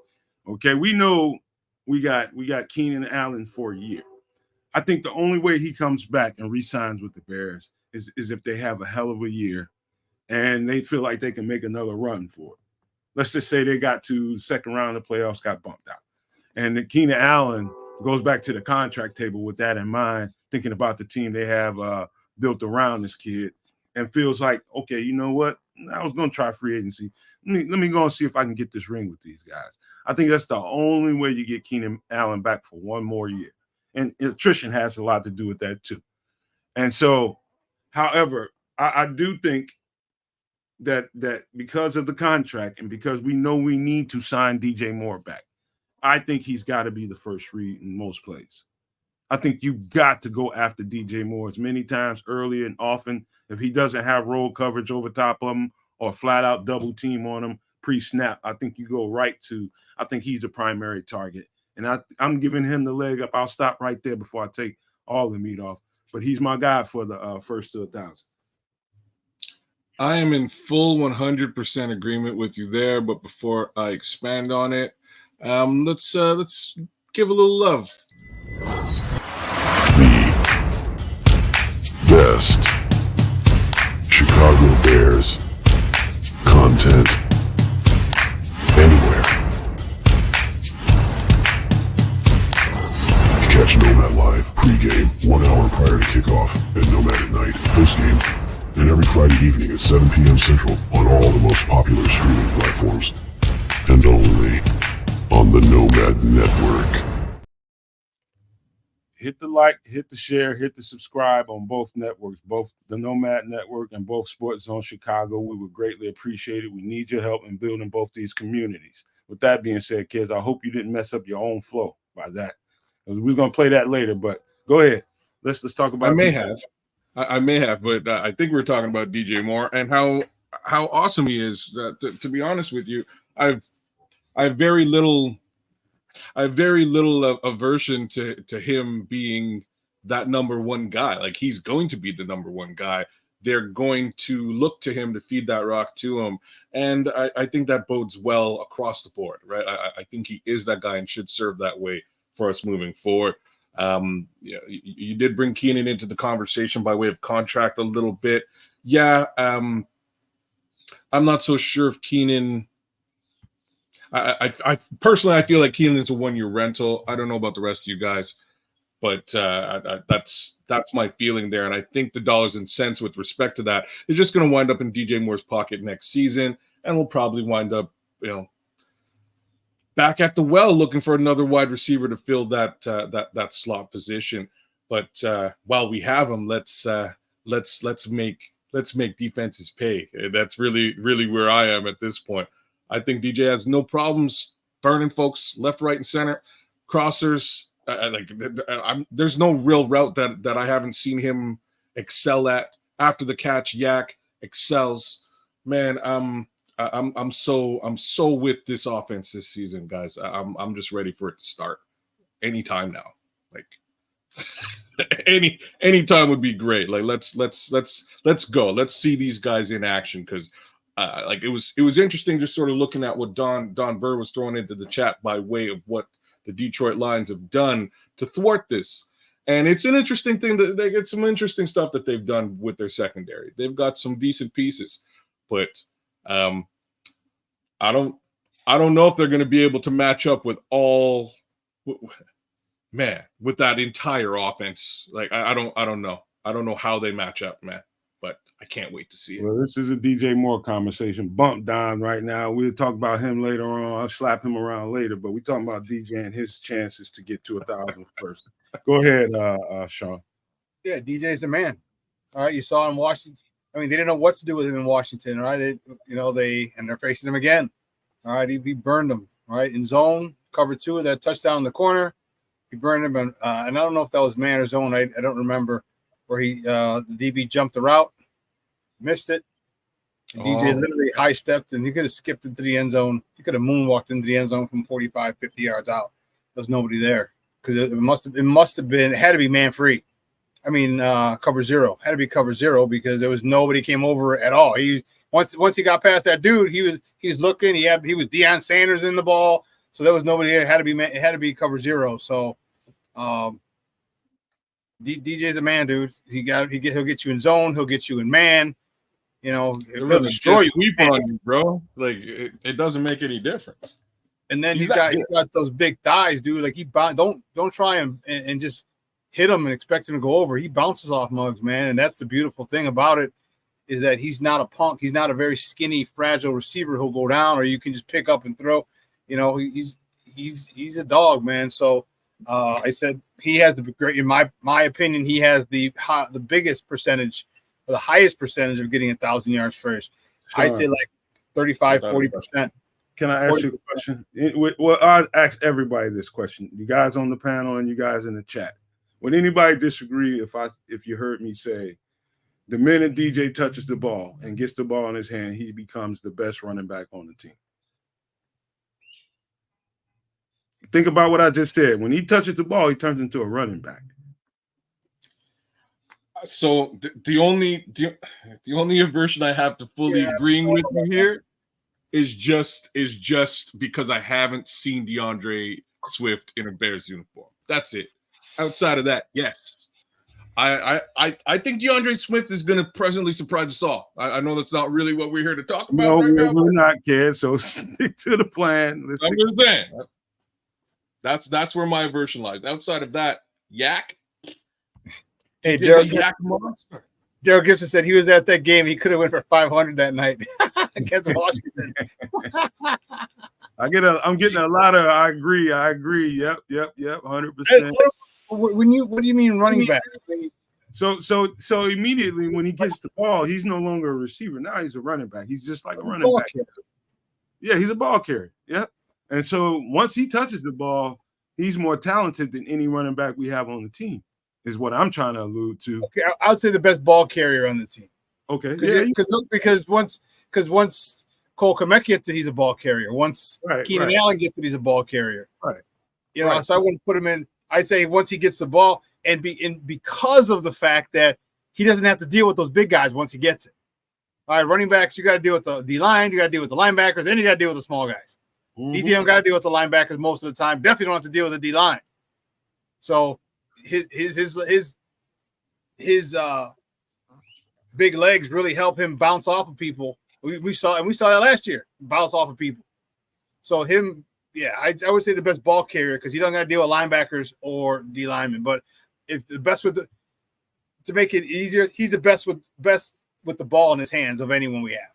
Okay, we know we got Keenan Allen for a year. I think the only way he comes back and re-signs with the Bears is if they have a hell of a year and they feel like they can make another run for it. Let's just say they got to the second round of the playoffs, got bumped out. And Keenan Allen goes back to the contract table with that in mind, thinking about the team they have built around this kid, and feels like, okay, you know what? I was going to try free agency. Let me go and see if I can get this ring with these guys. I think that's the only way you get Keenan Allen back for one more year. And attrition has a lot to do with that too. And so, however, I do think that because of the contract and because we know we need to sign DJ Moore back, I think he's got to be the first read in most plays. I think you've got to go after DJ Moore as many times early and often. If he doesn't have roll coverage over top of him or flat out double team on him pre-snap, I think you go right to, I think he's the primary target. And I'm giving him the leg up. I'll stop right there before I take all the meat off. But he's my guy for the first to 1,000. I am in full 100% agreement with you there. But before I expand on it, let's give a little love. The best Chicago Bears content anywhere. Catch Nomad live pregame 1 hour prior to kickoff, and Nomad at night postgame, and every Friday evening at 7 p.m. Central on all the most popular streaming platforms, and only on the Nomad Network. Hit the like, hit the share, hit the subscribe on both networks, both the Nomad Network and both Sports Zone Chicago. We would greatly appreciate it. We need your help in building both these communities. With that being said, kids, I hope you didn't mess up your own flow by that. We're going to play that later, but go ahead. Let's talk about I may have, but I think we're talking about DJ Moore and how awesome he is. To be honest with you, I have very little aversion to him being that number one guy. Like, he's going to be the number one guy. They're going to look to him to feed that rock to him, and I think that bodes well across the board, right? I think he is that guy and should serve that way for us moving forward. You did bring Keenan into the conversation by way of contract a little bit. Yeah, I'm not so sure if Keenan. I personally, I feel like Keenan is a 1-year rental. I don't know about the rest of you guys, but that's my feeling there. And I think the dollars and cents with respect to that is just going to wind up in DJ Moore's pocket next season, and we'll probably wind up, back at the well looking for another wide receiver to fill that slot position. But while we have him, let's make defenses pay. That's really where I am at this point. I think DJ has no problems burning folks left, right, and center, crossers. There's no real route that I haven't seen him excel at. After the catch, Yak excels. Man, I'm so with this offense this season, guys. I'm just ready for it to start anytime now. Like any time would be great. Like let's go. Let's see these guys in action, because it was interesting just sort of looking at what Don Burr was throwing into the chat by way of what the Detroit Lions have done to thwart this. And it's an interesting thing that they get some interesting stuff that they've done with their secondary. They've got some decent pieces, but I don't know if they're going to be able to match up with with that entire offense. Like I don't know. I don't know how they match up, man. But I can't wait to see it. Well, this is a DJ Moore conversation. Bump Don right now. We'll talk about him later on. I'll slap him around later, but we're talking about DJ and his chances to get to 1,000 first. Go ahead, Sean. Yeah, DJ's the man. All right, you saw him in Washington. I mean, they didn't know what to do with him in Washington, right? They're facing him again. All right, he burned them, right? In zone, cover 2, that touchdown in the corner. He burned him, and I don't know if that was man or zone. I don't remember, where the DB jumped the route, missed it. DJ literally high stepped, and he could have skipped into the end zone. He could have moonwalked into the end zone from 45, 50 yards out. There was nobody there, because it had to be man free. I mean, cover 0 had to be cover 0, because there was nobody came over at all. Once he got past that dude, he was looking. He was Deion Sanders in the ball. So there was nobody there. It had to be cover zero. So DJ's a man, dude. He'll get you in zone. He'll get you in man. You know, he'll destroy you. Sweep on you, bro. Like it doesn't make any difference. And then he's got those big thighs, dude. Like don't try and just hit him and expect him to go over. He bounces off mugs, man. And that's the beautiful thing about it, is that he's not a punk. He's not a very skinny, fragile receiver who'll go down or you can just pick up and throw. You know, he's a dog, man. So I said he has the great, in my opinion, he has the biggest percentage, or the highest percentage of getting 1,000 yards first. I say like 35-40%. Can I ask you a question? Well, I'll ask everybody this question. You guys on the panel and you guys in the chat. Would anybody disagree if you heard me say the minute DJ touches the ball and gets the ball in his hand, he becomes the best running back on the team? Think about what I just said. When he touches the ball, he turns into a running back. So the only aversion I have to fully agreeing with you here is just because I haven't seen DeAndre Swift in a Bears uniform. That's it. Outside of that, yes. I think DeAndre Swift is going to presently surprise us all. I know that's not really what we're here to talk about. No, right we're not, kid. So stick to the plan. I'm just saying. That's where my aversion lies. Outside of that, yak. Hey, Derek Gibson said he was at that game. He could have went for 500 that night against Washington. I'm getting a lot of. I agree. Yep. 100%. What do you mean running back? So immediately when he gets the ball, he's no longer a receiver. Now he's a running back. He's just like a running back. Yeah, he's a ball carrier. Yep. And so once he touches the ball, he's more talented than any running back we have on the team, is what I'm trying to allude to. Okay, I would say the best ball carrier on the team. Okay. Because once Cole Kmet gets it, he's a ball carrier. Once Keenan Allen gets it, he's a ball carrier. Right. You know, so I wouldn't put him in. I say once he gets the ball, and because of the fact that he doesn't have to deal with those big guys once he gets it. All right, running backs, you got to deal with the D-line, you got to deal with the linebackers, then you got to deal with the small guys. DT don't got to deal with the linebackers most of the time. Definitely don't have to deal with the D-line. So his big legs really help him bounce off of people. We saw that last year, bounce off of people. So him, I would say the best ball carrier because he doesn't got to deal with linebackers or D linemen. But if the best to make it easier, he's the best with the ball in his hands of anyone we have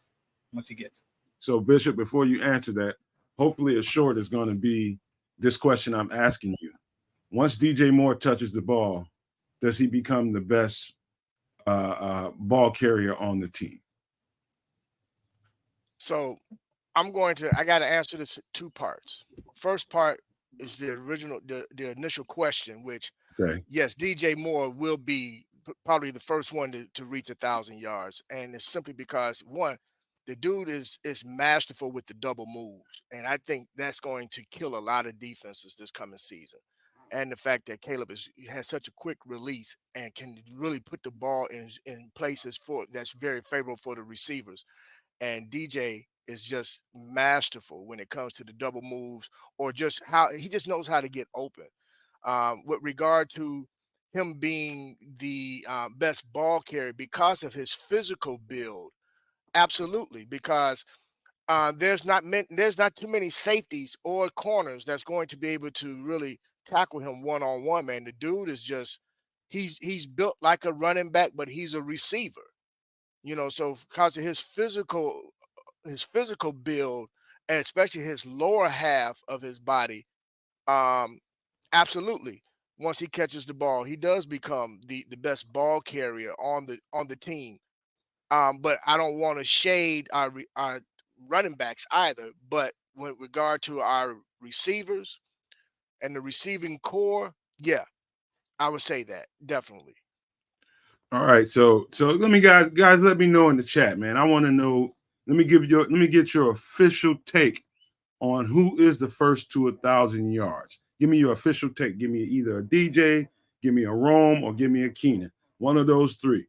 once he gets it. So Bishop, before you answer that, hopefully a short is going to be this question I'm asking you. Once DJ Moore touches the ball, does he become the best ball carrier on the team? So I got to answer this in two parts. First part is the initial question, which yes, DJ Moore will be probably the first one to reach 1,000 yards. And it's simply because one, the dude is masterful with the double moves. And I think that's going to kill a lot of defenses this coming season. And the fact that Caleb has such a quick release and can really put the ball in places that's very favorable for the receivers. And DJ is just masterful when it comes to the double moves or just how he just knows how to get open. With regard to him being the best ball carrier because of his physical build, absolutely, because there's not too many safeties or corners that's going to be able to really tackle him one-on-one, man. The dude is just he's built like a running back, but he's a receiver. You know, so because of his physical build and especially his lower half of his body, absolutely. Once he catches the ball, he does become the best ball carrier on the team. But I don't want to shade our running backs either. But with regard to our receivers and the receiving core, yeah, I would say that definitely. All right, so let me guys let me know in the chat, man. I want to know. Let me get your official take on who is the first to 1,000 yards. Give me your official take. Give me either a DJ, give me a Rome, or give me a Keenan. One of those three.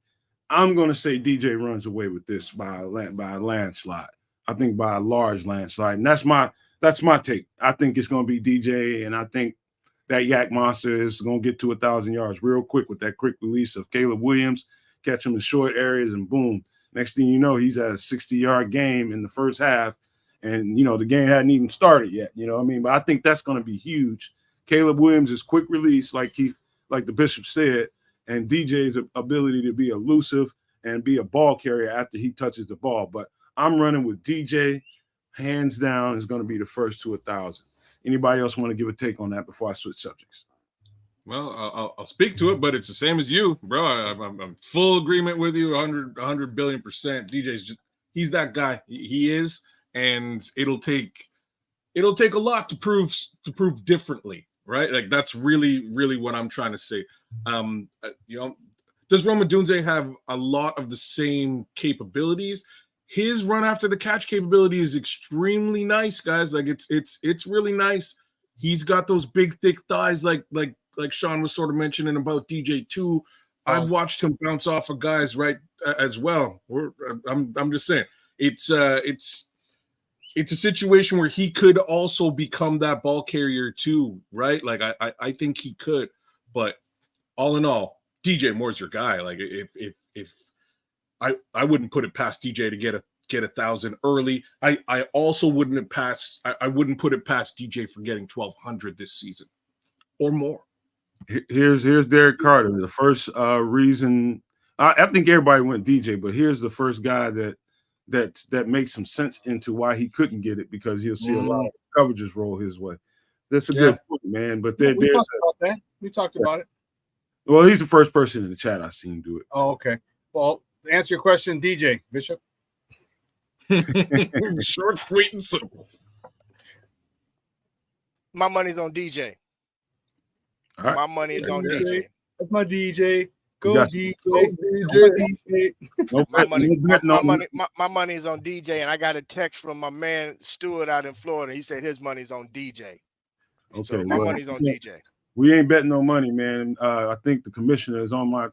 I'm going to say DJ runs away with this by a landslide. I think by a large landslide, and that's that's my take. I think it's going to be DJ, and I think that Yak Monster is going to get to 1,000 yards real quick with that quick release of Caleb Williams, catch him in short areas, and boom. Next thing you know, he's at a 60-yard game in the first half, and, the game hadn't even started yet. You know what I mean? But I think that's going to be huge. Caleb Williams is quick release, like the Bishop said, and DJ's ability to be elusive and be a ball carrier after he touches the ball. But I'm running with DJ, hands down, is going to be the first to 1,000. Anybody else want to give a take on that before I switch subjects? Well, I'll speak to it, but it's the same as you, bro. I'm full agreement with you, 100 billion %. DJ's he's that guy. He is, and it'll take a lot to prove differently, right? Like that's really, really what I'm trying to say. Does Rome Odunze have a lot of the same capabilities? His run after the catch capability is extremely nice, guys. Like it's really nice. He's got those big, thick thighs, like Sean was sort of mentioning about DJ too. I've watched him bounce off of guys right as well. I'm just saying it's a situation where he could also become that ball carrier too, right? Like I think he could, but all in all, DJ Moore's your guy. Like if I wouldn't put it past DJ to get 1,000 early. I also wouldn't put it past DJ for getting 1,200 this season or more. Here's Derek Carter. The first reason I think everybody went DJ, but here's the first guy that makes some sense into why he couldn't get it, because he'll see a lot of coverages roll his way. That's a good point, man. But we talked about it. Well, he's the first person in the chat I've seen do it. Oh, okay. Well, to answer your question, DJ Bishop. Short, sweet, and simple. My money's on DJ. Right. My money is on DJ. That's my DJ. Go DJ. My money is on DJ, and I got a text from my man Stewart out in Florida. He said his money's on DJ. Okay, so my money's on DJ. We ain't betting no money, man. I think the commissioner is on my.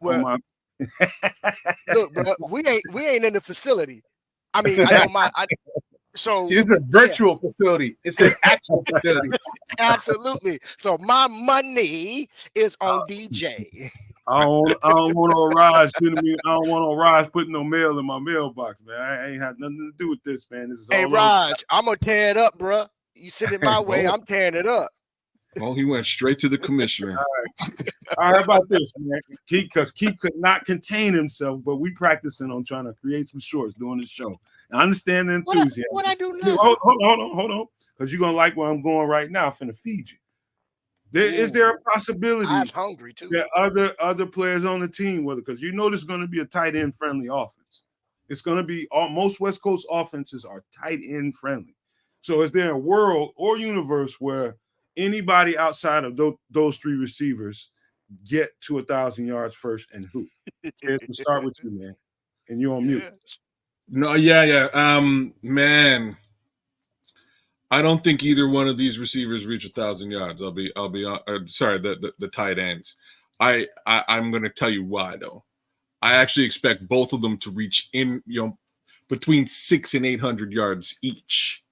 Look, bro, we ain't in the facility. I mean, I know my. So see, this is a virtual facility. It's an actual facility. Absolutely. So my money is on DJ. I don't want no Raj sending me. I don't want no Raj putting no mail in my mailbox, man. I ain't had nothing to do with this, man. This is hey, Raj, I'm gonna tear it up, bro. You send it my way, I'm tearing it up. Well, he went straight to the commissioner. All right, how about this, man? Because Keith could not contain himself, but we practicing on trying to create some shorts during the show. I understand the enthusiasm. What I do now? Hold on. Because you're going to like where I'm going right now. I'm finna feed you. Is there a possibility I'm hungry too. that other players on the team, because there's going to be a tight end friendly offense. It's going to be most West Coast offenses are tight end friendly. So is there a world or universe where anybody outside of those three receivers get to 1,000 yards first, and who? We'll start with you, man. And you're on mute. No, yeah. Man, I don't think either one of these receivers reach 1,000 yards. I'll be sorry, the tight ends. I'm going to tell you why though. I actually expect both of them to reach between 600 and 800 yards each.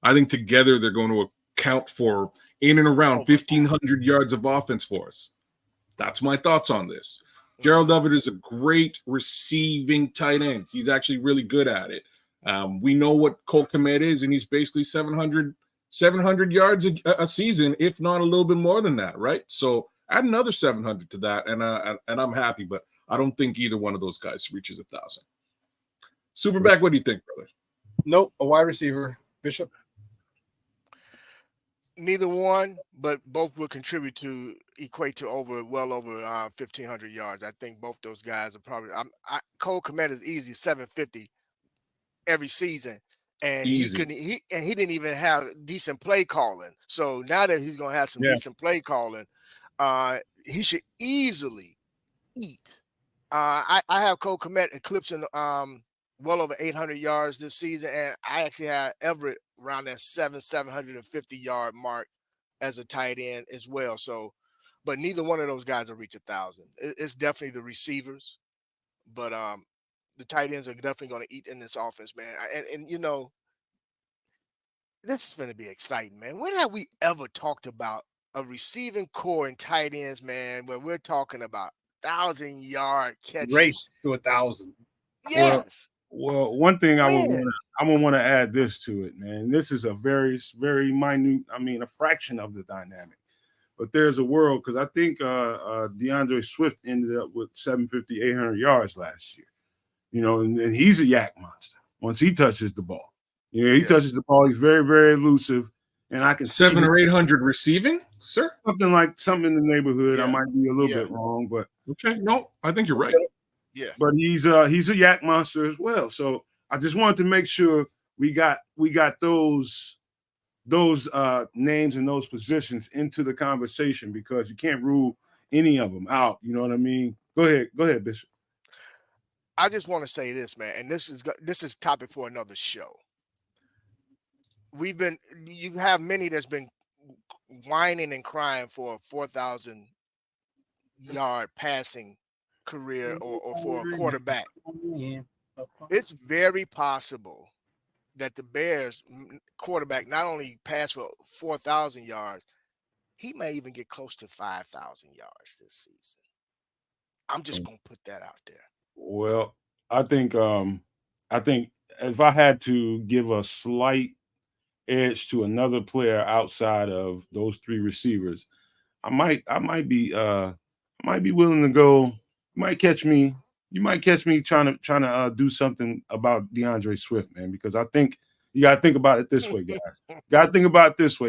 I think together they're going to account for in and around 1,500 yards of offense for us. That's my thoughts on this. Gerald Everett is a great receiving tight end. He's actually really good at it. We know what Cole Kmet is, and he's basically 700 yards a season, if not a little bit more than that, right? So add another 700 to that, and I'm happy. But I don't think either one of those guys reaches 1,000. Superback, what do you think, brother? Nope, a wide receiver, Bishop. Neither one, but both will equate to well over 1,500 yards. I think both those guys are probably. Cole Kmet is easy 750 every season, and he didn't even have decent play calling. So now that he's gonna have some decent play calling, he should easily eat. I have Cole Kmet eclipsing well over 800 yards this season, and I actually had Everett around that 750 yard mark as a tight end as well. So, but neither one of those guys will reach 1,000. It's definitely the receivers, but the tight ends are definitely going to eat in this offense, man. And this is going to be exciting, man. When have we ever talked about a receiving core and tight ends, man, where we're talking about 1,000-yard catches? Race to 1,000. Yes. Well, one thing I'm Man. gonna want to add this to it, man. This is a very, very minute, a fraction of the dynamic. But there's a world, because I think DeAndre Swift ended up with 750, 800 yards last year. And he's a yak monster once he touches the ball. He touches the ball. He's very, very elusive. And I can 700 or 800 receiving, sir? Something in the neighborhood. Yeah. I might be a little bit wrong, but okay. No, I think you're right. Yeah. But he's a yak monster as well. So I just wanted to make sure we got those names and those positions into the conversation, because you can't rule any of them out. You know what I mean? Go ahead, Bishop. I just want to say this, man, and this is topic for another show. You have many that's been whining and crying for a 4,000-yard passing career or for a quarterback. It's very possible that the Bears quarterback not only pass for 4,000 yards, he may even get close to 5,000 yards this season. I'm just going to put that out there. Well, I think if I had to give a slight edge to another player outside of those three receivers, I might be willing to go. You might catch me trying to do something about DeAndre Swift, man, because I think you got to think about it this way,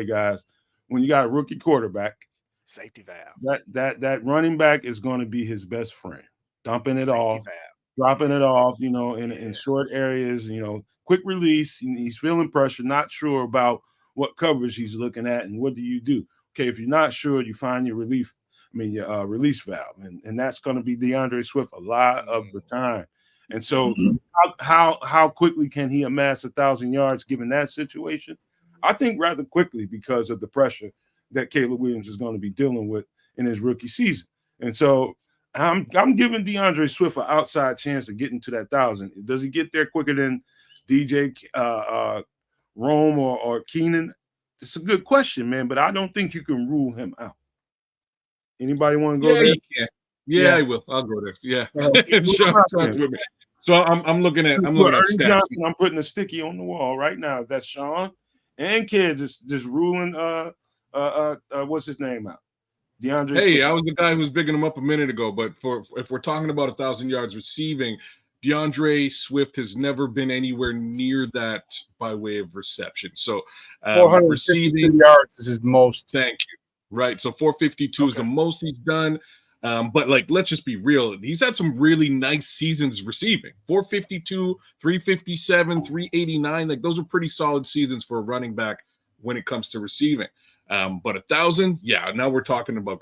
guys. When you got a rookie quarterback, safety valve, that running back is going to be his best friend, dumping it safety off, valve. dropping it off, in short areas, quick release. He's feeling pressure, not sure about what coverage he's looking at, and what do you do? Okay, if you're not sure, you find your release valve, and that's going to be DeAndre Swift a lot of the time. And so, how quickly can he amass 1,000 yards given that situation? I think rather quickly, because of the pressure that Caleb Williams is going to be dealing with in his rookie season. And so, I'm giving DeAndre Swift an outside chance of getting to that 1,000. Does he get there quicker than DJ Rome or Keenan? It's a good question, man, but I don't think you can rule him out. Anybody want to go there? Yeah, I will. I'll go there. Yeah. So I'm looking at stats. Johnson, I'm putting a sticky on the wall right now. That's Sean and kids just ruling what's his name out? DeAndre. Hey, Swift. I was the guy who was bigging him up a minute ago, but if we're talking about 1,000 yards receiving, DeAndre Swift has never been anywhere near that by way of reception. So 452 yards is his most. Thank you. Right. So 452 is the most he's done. But let's just be real. He's had some really nice seasons receiving. 452, 357, 389. Those are pretty solid seasons for a running back when it comes to receiving. But 1,000, yeah. Now we're talking about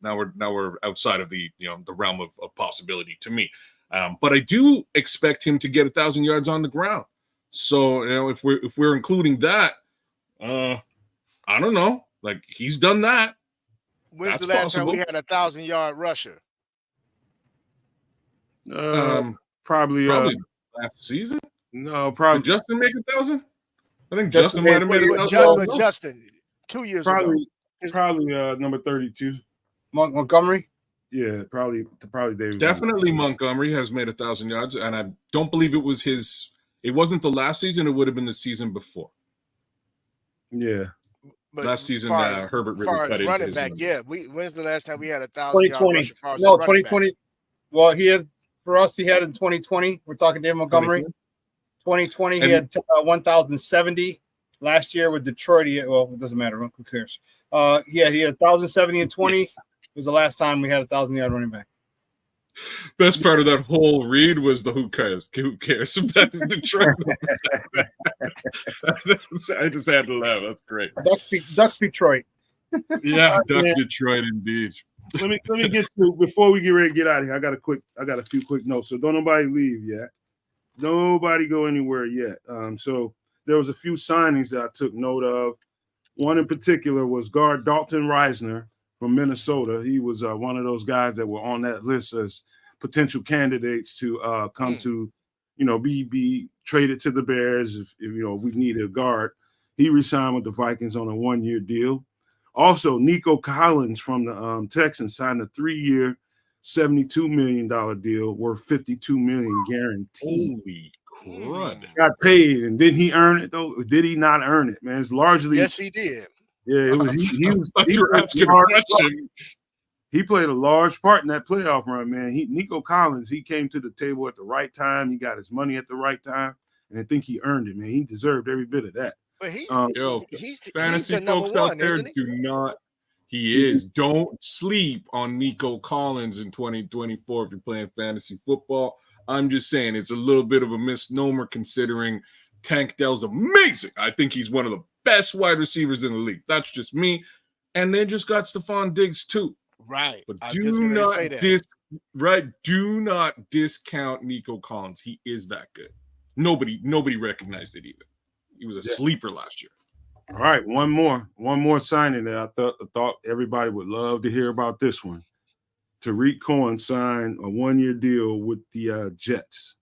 now we're outside of the the realm of possibility to me. But I do expect him to get 1,000 yards on the ground. So if we're including that, I don't know. He's done that. When's the last time we had a 1,000-yard rusher? Probably last season. No, probably. Did Justin make 1,000? I think Justin might have made 1,000. But Justin, 2 years ago. Probably number 32. Montgomery? Yeah, probably David. Definitely Montgomery has made 1,000 yards, and I don't believe it was his. It wasn't the last season. It would have been the season before. Yeah. But last season, Herbert really cut running into back. his Yeah, when's the last time we had 1,000-yard 2020. No, 2020. Well, he had in 2020. We're talking David Montgomery. 2020, he had 1,070. Last year with Detroit, it doesn't matter. Who cares? He had 1,070 and 20. It was the last time we had 1,000-yard running back. Best part of that whole read was the who cares about Detroit. I just had to laugh. That's great. Duck Detroit. Yeah, Duck Detroit indeed. Let me get to before we get ready to get out of here. I got a few quick notes. So don't nobody leave yet. Nobody go anywhere yet. So there was a few signings that I took note of. One in particular was guard Dalton Reisner from Minnesota. He was one of those guys that were on that list as potential candidates to come to, be traded to the Bears if we needed a guard. He re-signed with the Vikings on a 1-year deal. Also, Nico Collins from the Texans signed a 3-year, $72 million deal worth $52 million guaranteed. Holy crud! Got paid, and didn't he earn it though? Did he not earn it, man? It's largely Yes, he did. Yeah, it was. He was. I thought you were asking a question. He played a large part in that playoff run, man. Nico Collins, he came to the table at the right time. He got his money at the right time, and I think he earned it, man. He deserved every bit of that. But he's fantasy the number folks one, out there isn't he? do not. He is. Don't sleep on Nico Collins in 2024 if you're playing fantasy football. I'm just saying it's a little bit of a misnomer considering Tank Dell's amazing. I think he's one of the best wide receivers in the league. That's just me. And they just got Stephon Diggs too. Right. But do not discount Nico Collins. He is that good. Nobody recognized it either. He was a sleeper last year. All right, one more signing that I thought everybody would love to hear about this one. Tariq Cohen signed a 1-year deal with the Jets.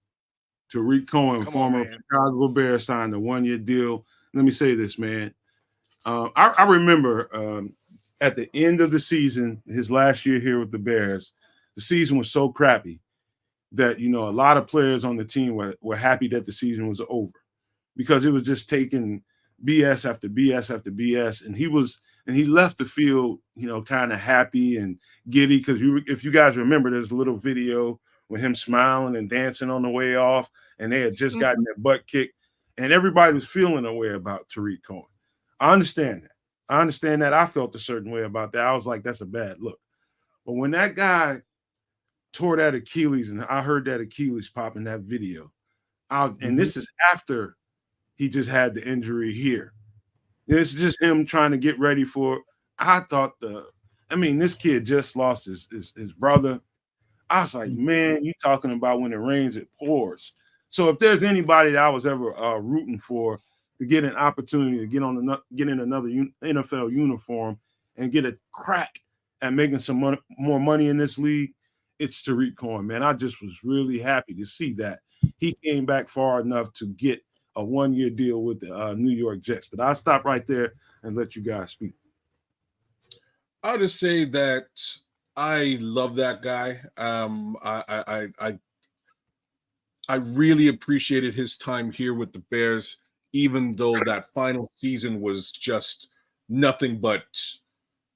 Tariq Cohen, former Chicago Bear, signed a 1-year deal. Let me say this, man. I remember at the end of the season, his last year here with the Bears, the season was so crappy that, a lot of players on the team were happy that the season was over because it was just taking BS after BS after BS. And he left the field, kind of happy and giddy because if you guys remember, there's a little video with him smiling and dancing on the way off, and they had just gotten their butt kicked, and everybody was feeling a way about Tariq Cohen. I understand that. I felt a certain way about that. I was like, that's a bad look. But when that guy tore that Achilles, and I heard that Achilles pop in that video, and this is after he just had the injury here. It's just him trying to get ready for. I thought this kid just lost his brother. I was like, man, you talking about when it rains, it pours. So if there's anybody that I was ever rooting for to get an opportunity to get in another NFL uniform and get a crack at making some more money in this league, it's Tariq Cohen, man. I just was really happy to see that he came back far enough to get a 1-year deal with the New York Jets. But I'll stop right there and let you guys speak. I'll just say that I love that guy. I really appreciated his time here with the Bears, even though that final season was just nothing but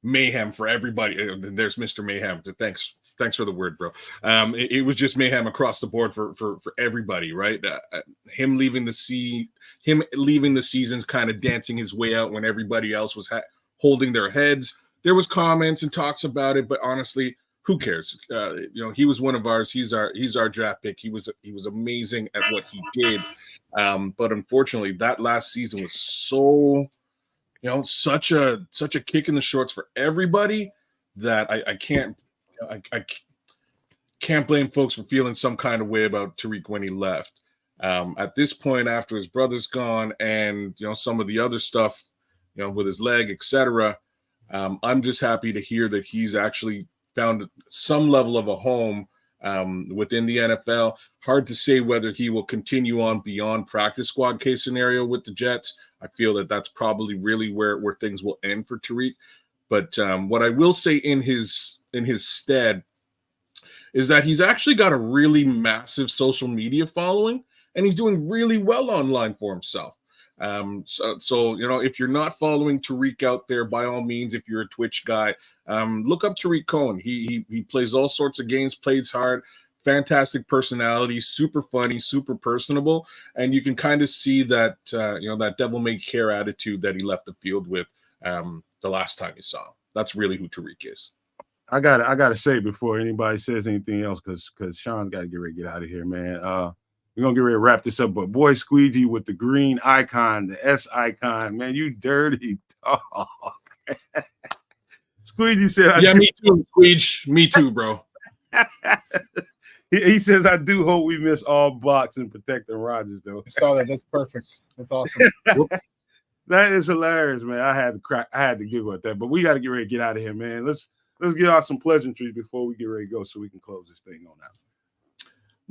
mayhem for everybody. There's Mr. Mayhem. Thanks for the word, bro. It was just mayhem across the board for everybody, right? Him leaving the seasons, kind of dancing his way out when everybody else was holding their heads. There was comments and talks about it, but honestly, who cares? He was one of ours. He's our draft pick. He was amazing at what he did. But unfortunately, that last season was so, such a kick in the shorts for everybody that I can't blame folks for feeling some kind of way about Tariq when he left. At this point, after his brother's gone and some of the other stuff, with his leg, etc. I'm just happy to hear that he's actually found some level of a home within the NFL. Hard to say whether he will continue on beyond practice squad case scenario with the Jets. I feel that that's probably really where things will end for Tariq. But what I will say in his stead is that he's actually got a really massive social media following, and he's doing really well online for himself. So if you're not following Tariq out there, by all means, if you're a Twitch guy, look up Tariq Cohen. He plays all sorts of games, plays hard, fantastic personality, super funny, super personable, and you can kind of see that that devil may care attitude that he left the field with the last time you saw him. That's really who Tariq is. I gotta say before anybody says anything else, because Sean's got to get ready to get out of here, man. We're going to get ready to wrap this up, but boy, Squeegee with the green icon, the S icon, man, you dirty dog. Squeegee said, me too, Squeege. Me too, bro. He says, I do hope we miss all blocks and protecting Rodgers, though. I saw that. That's perfect. That's awesome. That is hilarious, man. I had to giggle at that, but we got to get ready to get out of here, man. Let's get out some pleasantries before we get ready to go so we can close this thing on out.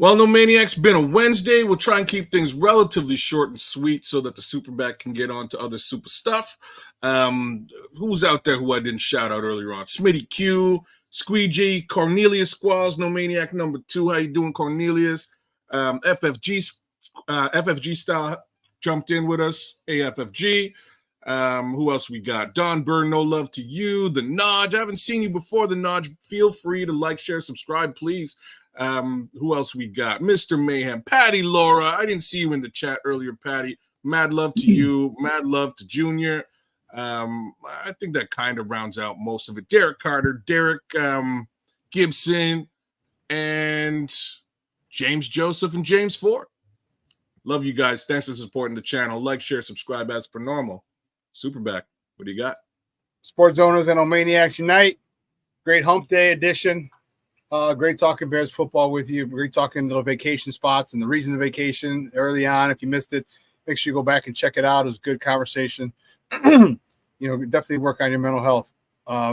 Well, No Maniacs, been a Wednesday. We'll try and keep things relatively short and sweet so that the Superback can get on to other super stuff. Who's out there who I didn't shout out earlier on? Smitty Q, Squeegee, Cornelius Squalls, No Maniac number 2. How you doing, Cornelius? FFG style jumped in with us. AFFG. Who else we got? Don Byrne, no love to you. The Nodge. I haven't seen you before, the Nodge. Feel free to like, share, subscribe, please. Who else we got? Mr. Mayhem, Patty Laura. I didn't see you in the chat earlier, Patty. Mad love to you. Mad love to Junior. I think that kind of rounds out most of it. Derek Carter, Derek Gibson, and James Joseph and James Ford. Love you guys. Thanks for supporting the channel. Like, share, subscribe as per normal. Superback, what do you got? Sports owners and Omaniacs Unite. Great hump day edition. Great talking Bears football with you. Great talking little vacation spots and the reason to vacation early on. If you missed it, make sure you go back and check it out. It was a good conversation. Definitely work on your mental health.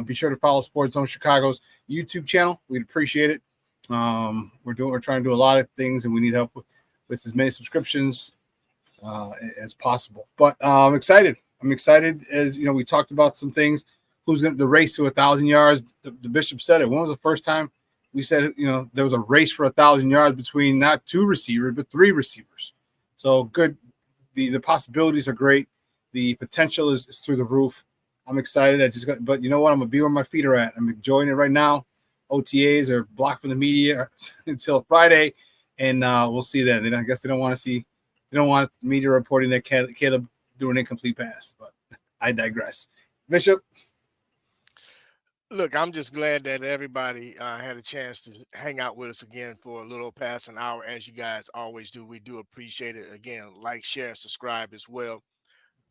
Be sure to follow Sports Zone Chicago's YouTube channel. We'd appreciate it. We're trying to do a lot of things, and we need help with as many subscriptions as possible. But I'm excited. I'm excited as we talked about some things. Who's going to the race to 1,000 yards? The Bishop said it. When was the first time we said there was a race for 1,000 yards between not 2 receivers but 3 receivers? So good. The possibilities are great. The potential is through the roof. I'm excited. But you know what? I'm gonna be where my feet are at. I'm enjoying it right now. OTAs are blocked from the media until Friday, and we'll see that. And I guess they don't want media reporting that Caleb doing an incomplete pass. But I digress. Bishop. Look, I'm just glad that everybody had a chance to hang out with us again for a little past an hour, as you guys always do. We do appreciate it. Again, like, share, and subscribe as well.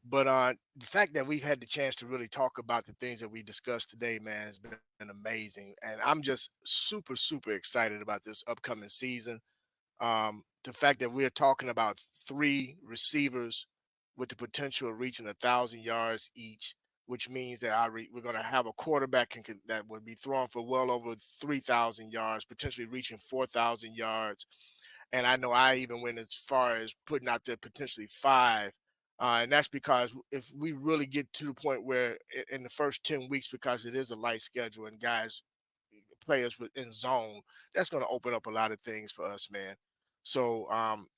But the fact that we've had the chance to really talk about the things that we discussed today, man, has been amazing. And I'm just super, super excited about this upcoming season. The fact that we're talking about 3 receivers with the potential of reaching 1,000 yards each, which means that we're going to have a quarterback that would be thrown for well over 3,000 yards, potentially reaching 4,000 yards. And I know I even went as far as putting out there potentially 5. And that's because if we really get to the point where in the first 10 weeks, because it is a light schedule and players in zone, that's going to open up a lot of things for us, man. So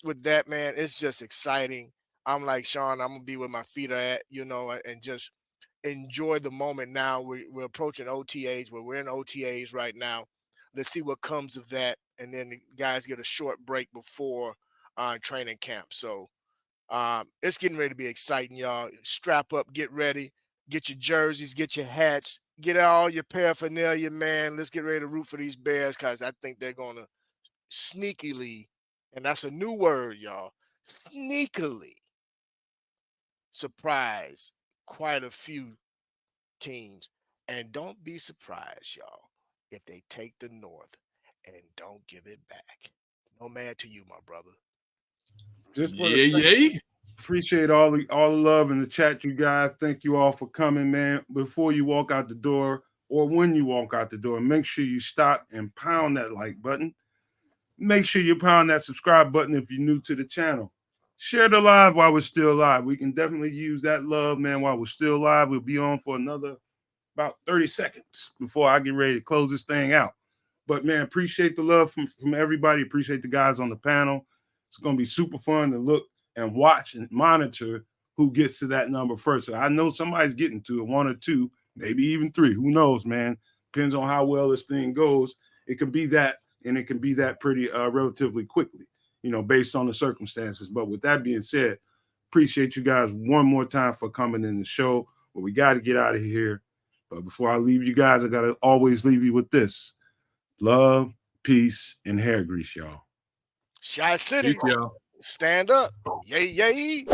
with that, man, it's just exciting. I'm like Sean, I'm going to be where my feet are at, and just enjoy the moment now. We're approaching OTAs, where we're in OTAs right now. Let's see what comes of that. And then the guys get a short break before training camp. So it's getting ready to be exciting, y'all. Strap up, get ready, get your jerseys, get your hats, get all your paraphernalia, man. Let's get ready to root for these Bears, because I think they're going to sneakily, and that's a new word, y'all, sneakily surprise quite a few teams. And don't be surprised, y'all, if they take the North and don't give it back. Nomad to you, my brother. Yay. Appreciate all the love in the chat, you guys. Thank you all for coming, man. Before you walk out the door, or when you walk out the door, make sure you stop and pound that like button. Make sure you pound that subscribe button if you're new to the channel. Share the live while we're still live. We can definitely use that love, man, while we're still live. We'll be on for another about 30 seconds before I get ready to close this thing out. But, man, appreciate the love from everybody. Appreciate the guys on the panel. It's going to be super fun to look and watch and monitor who gets to that number first. So I know somebody's getting to it, 1 or 2, maybe even 3. Who knows, man? Depends on how well this thing goes. It can be that, and it can be that pretty relatively quickly, based on the circumstances. But with that being said, appreciate you guys one more time for coming in the show. But we got to get out of here. But before I leave you guys, I got to always leave you with this. Love, peace, and hair grease, y'all. Shy City, Peace, y'all. stand up. Yay, yay.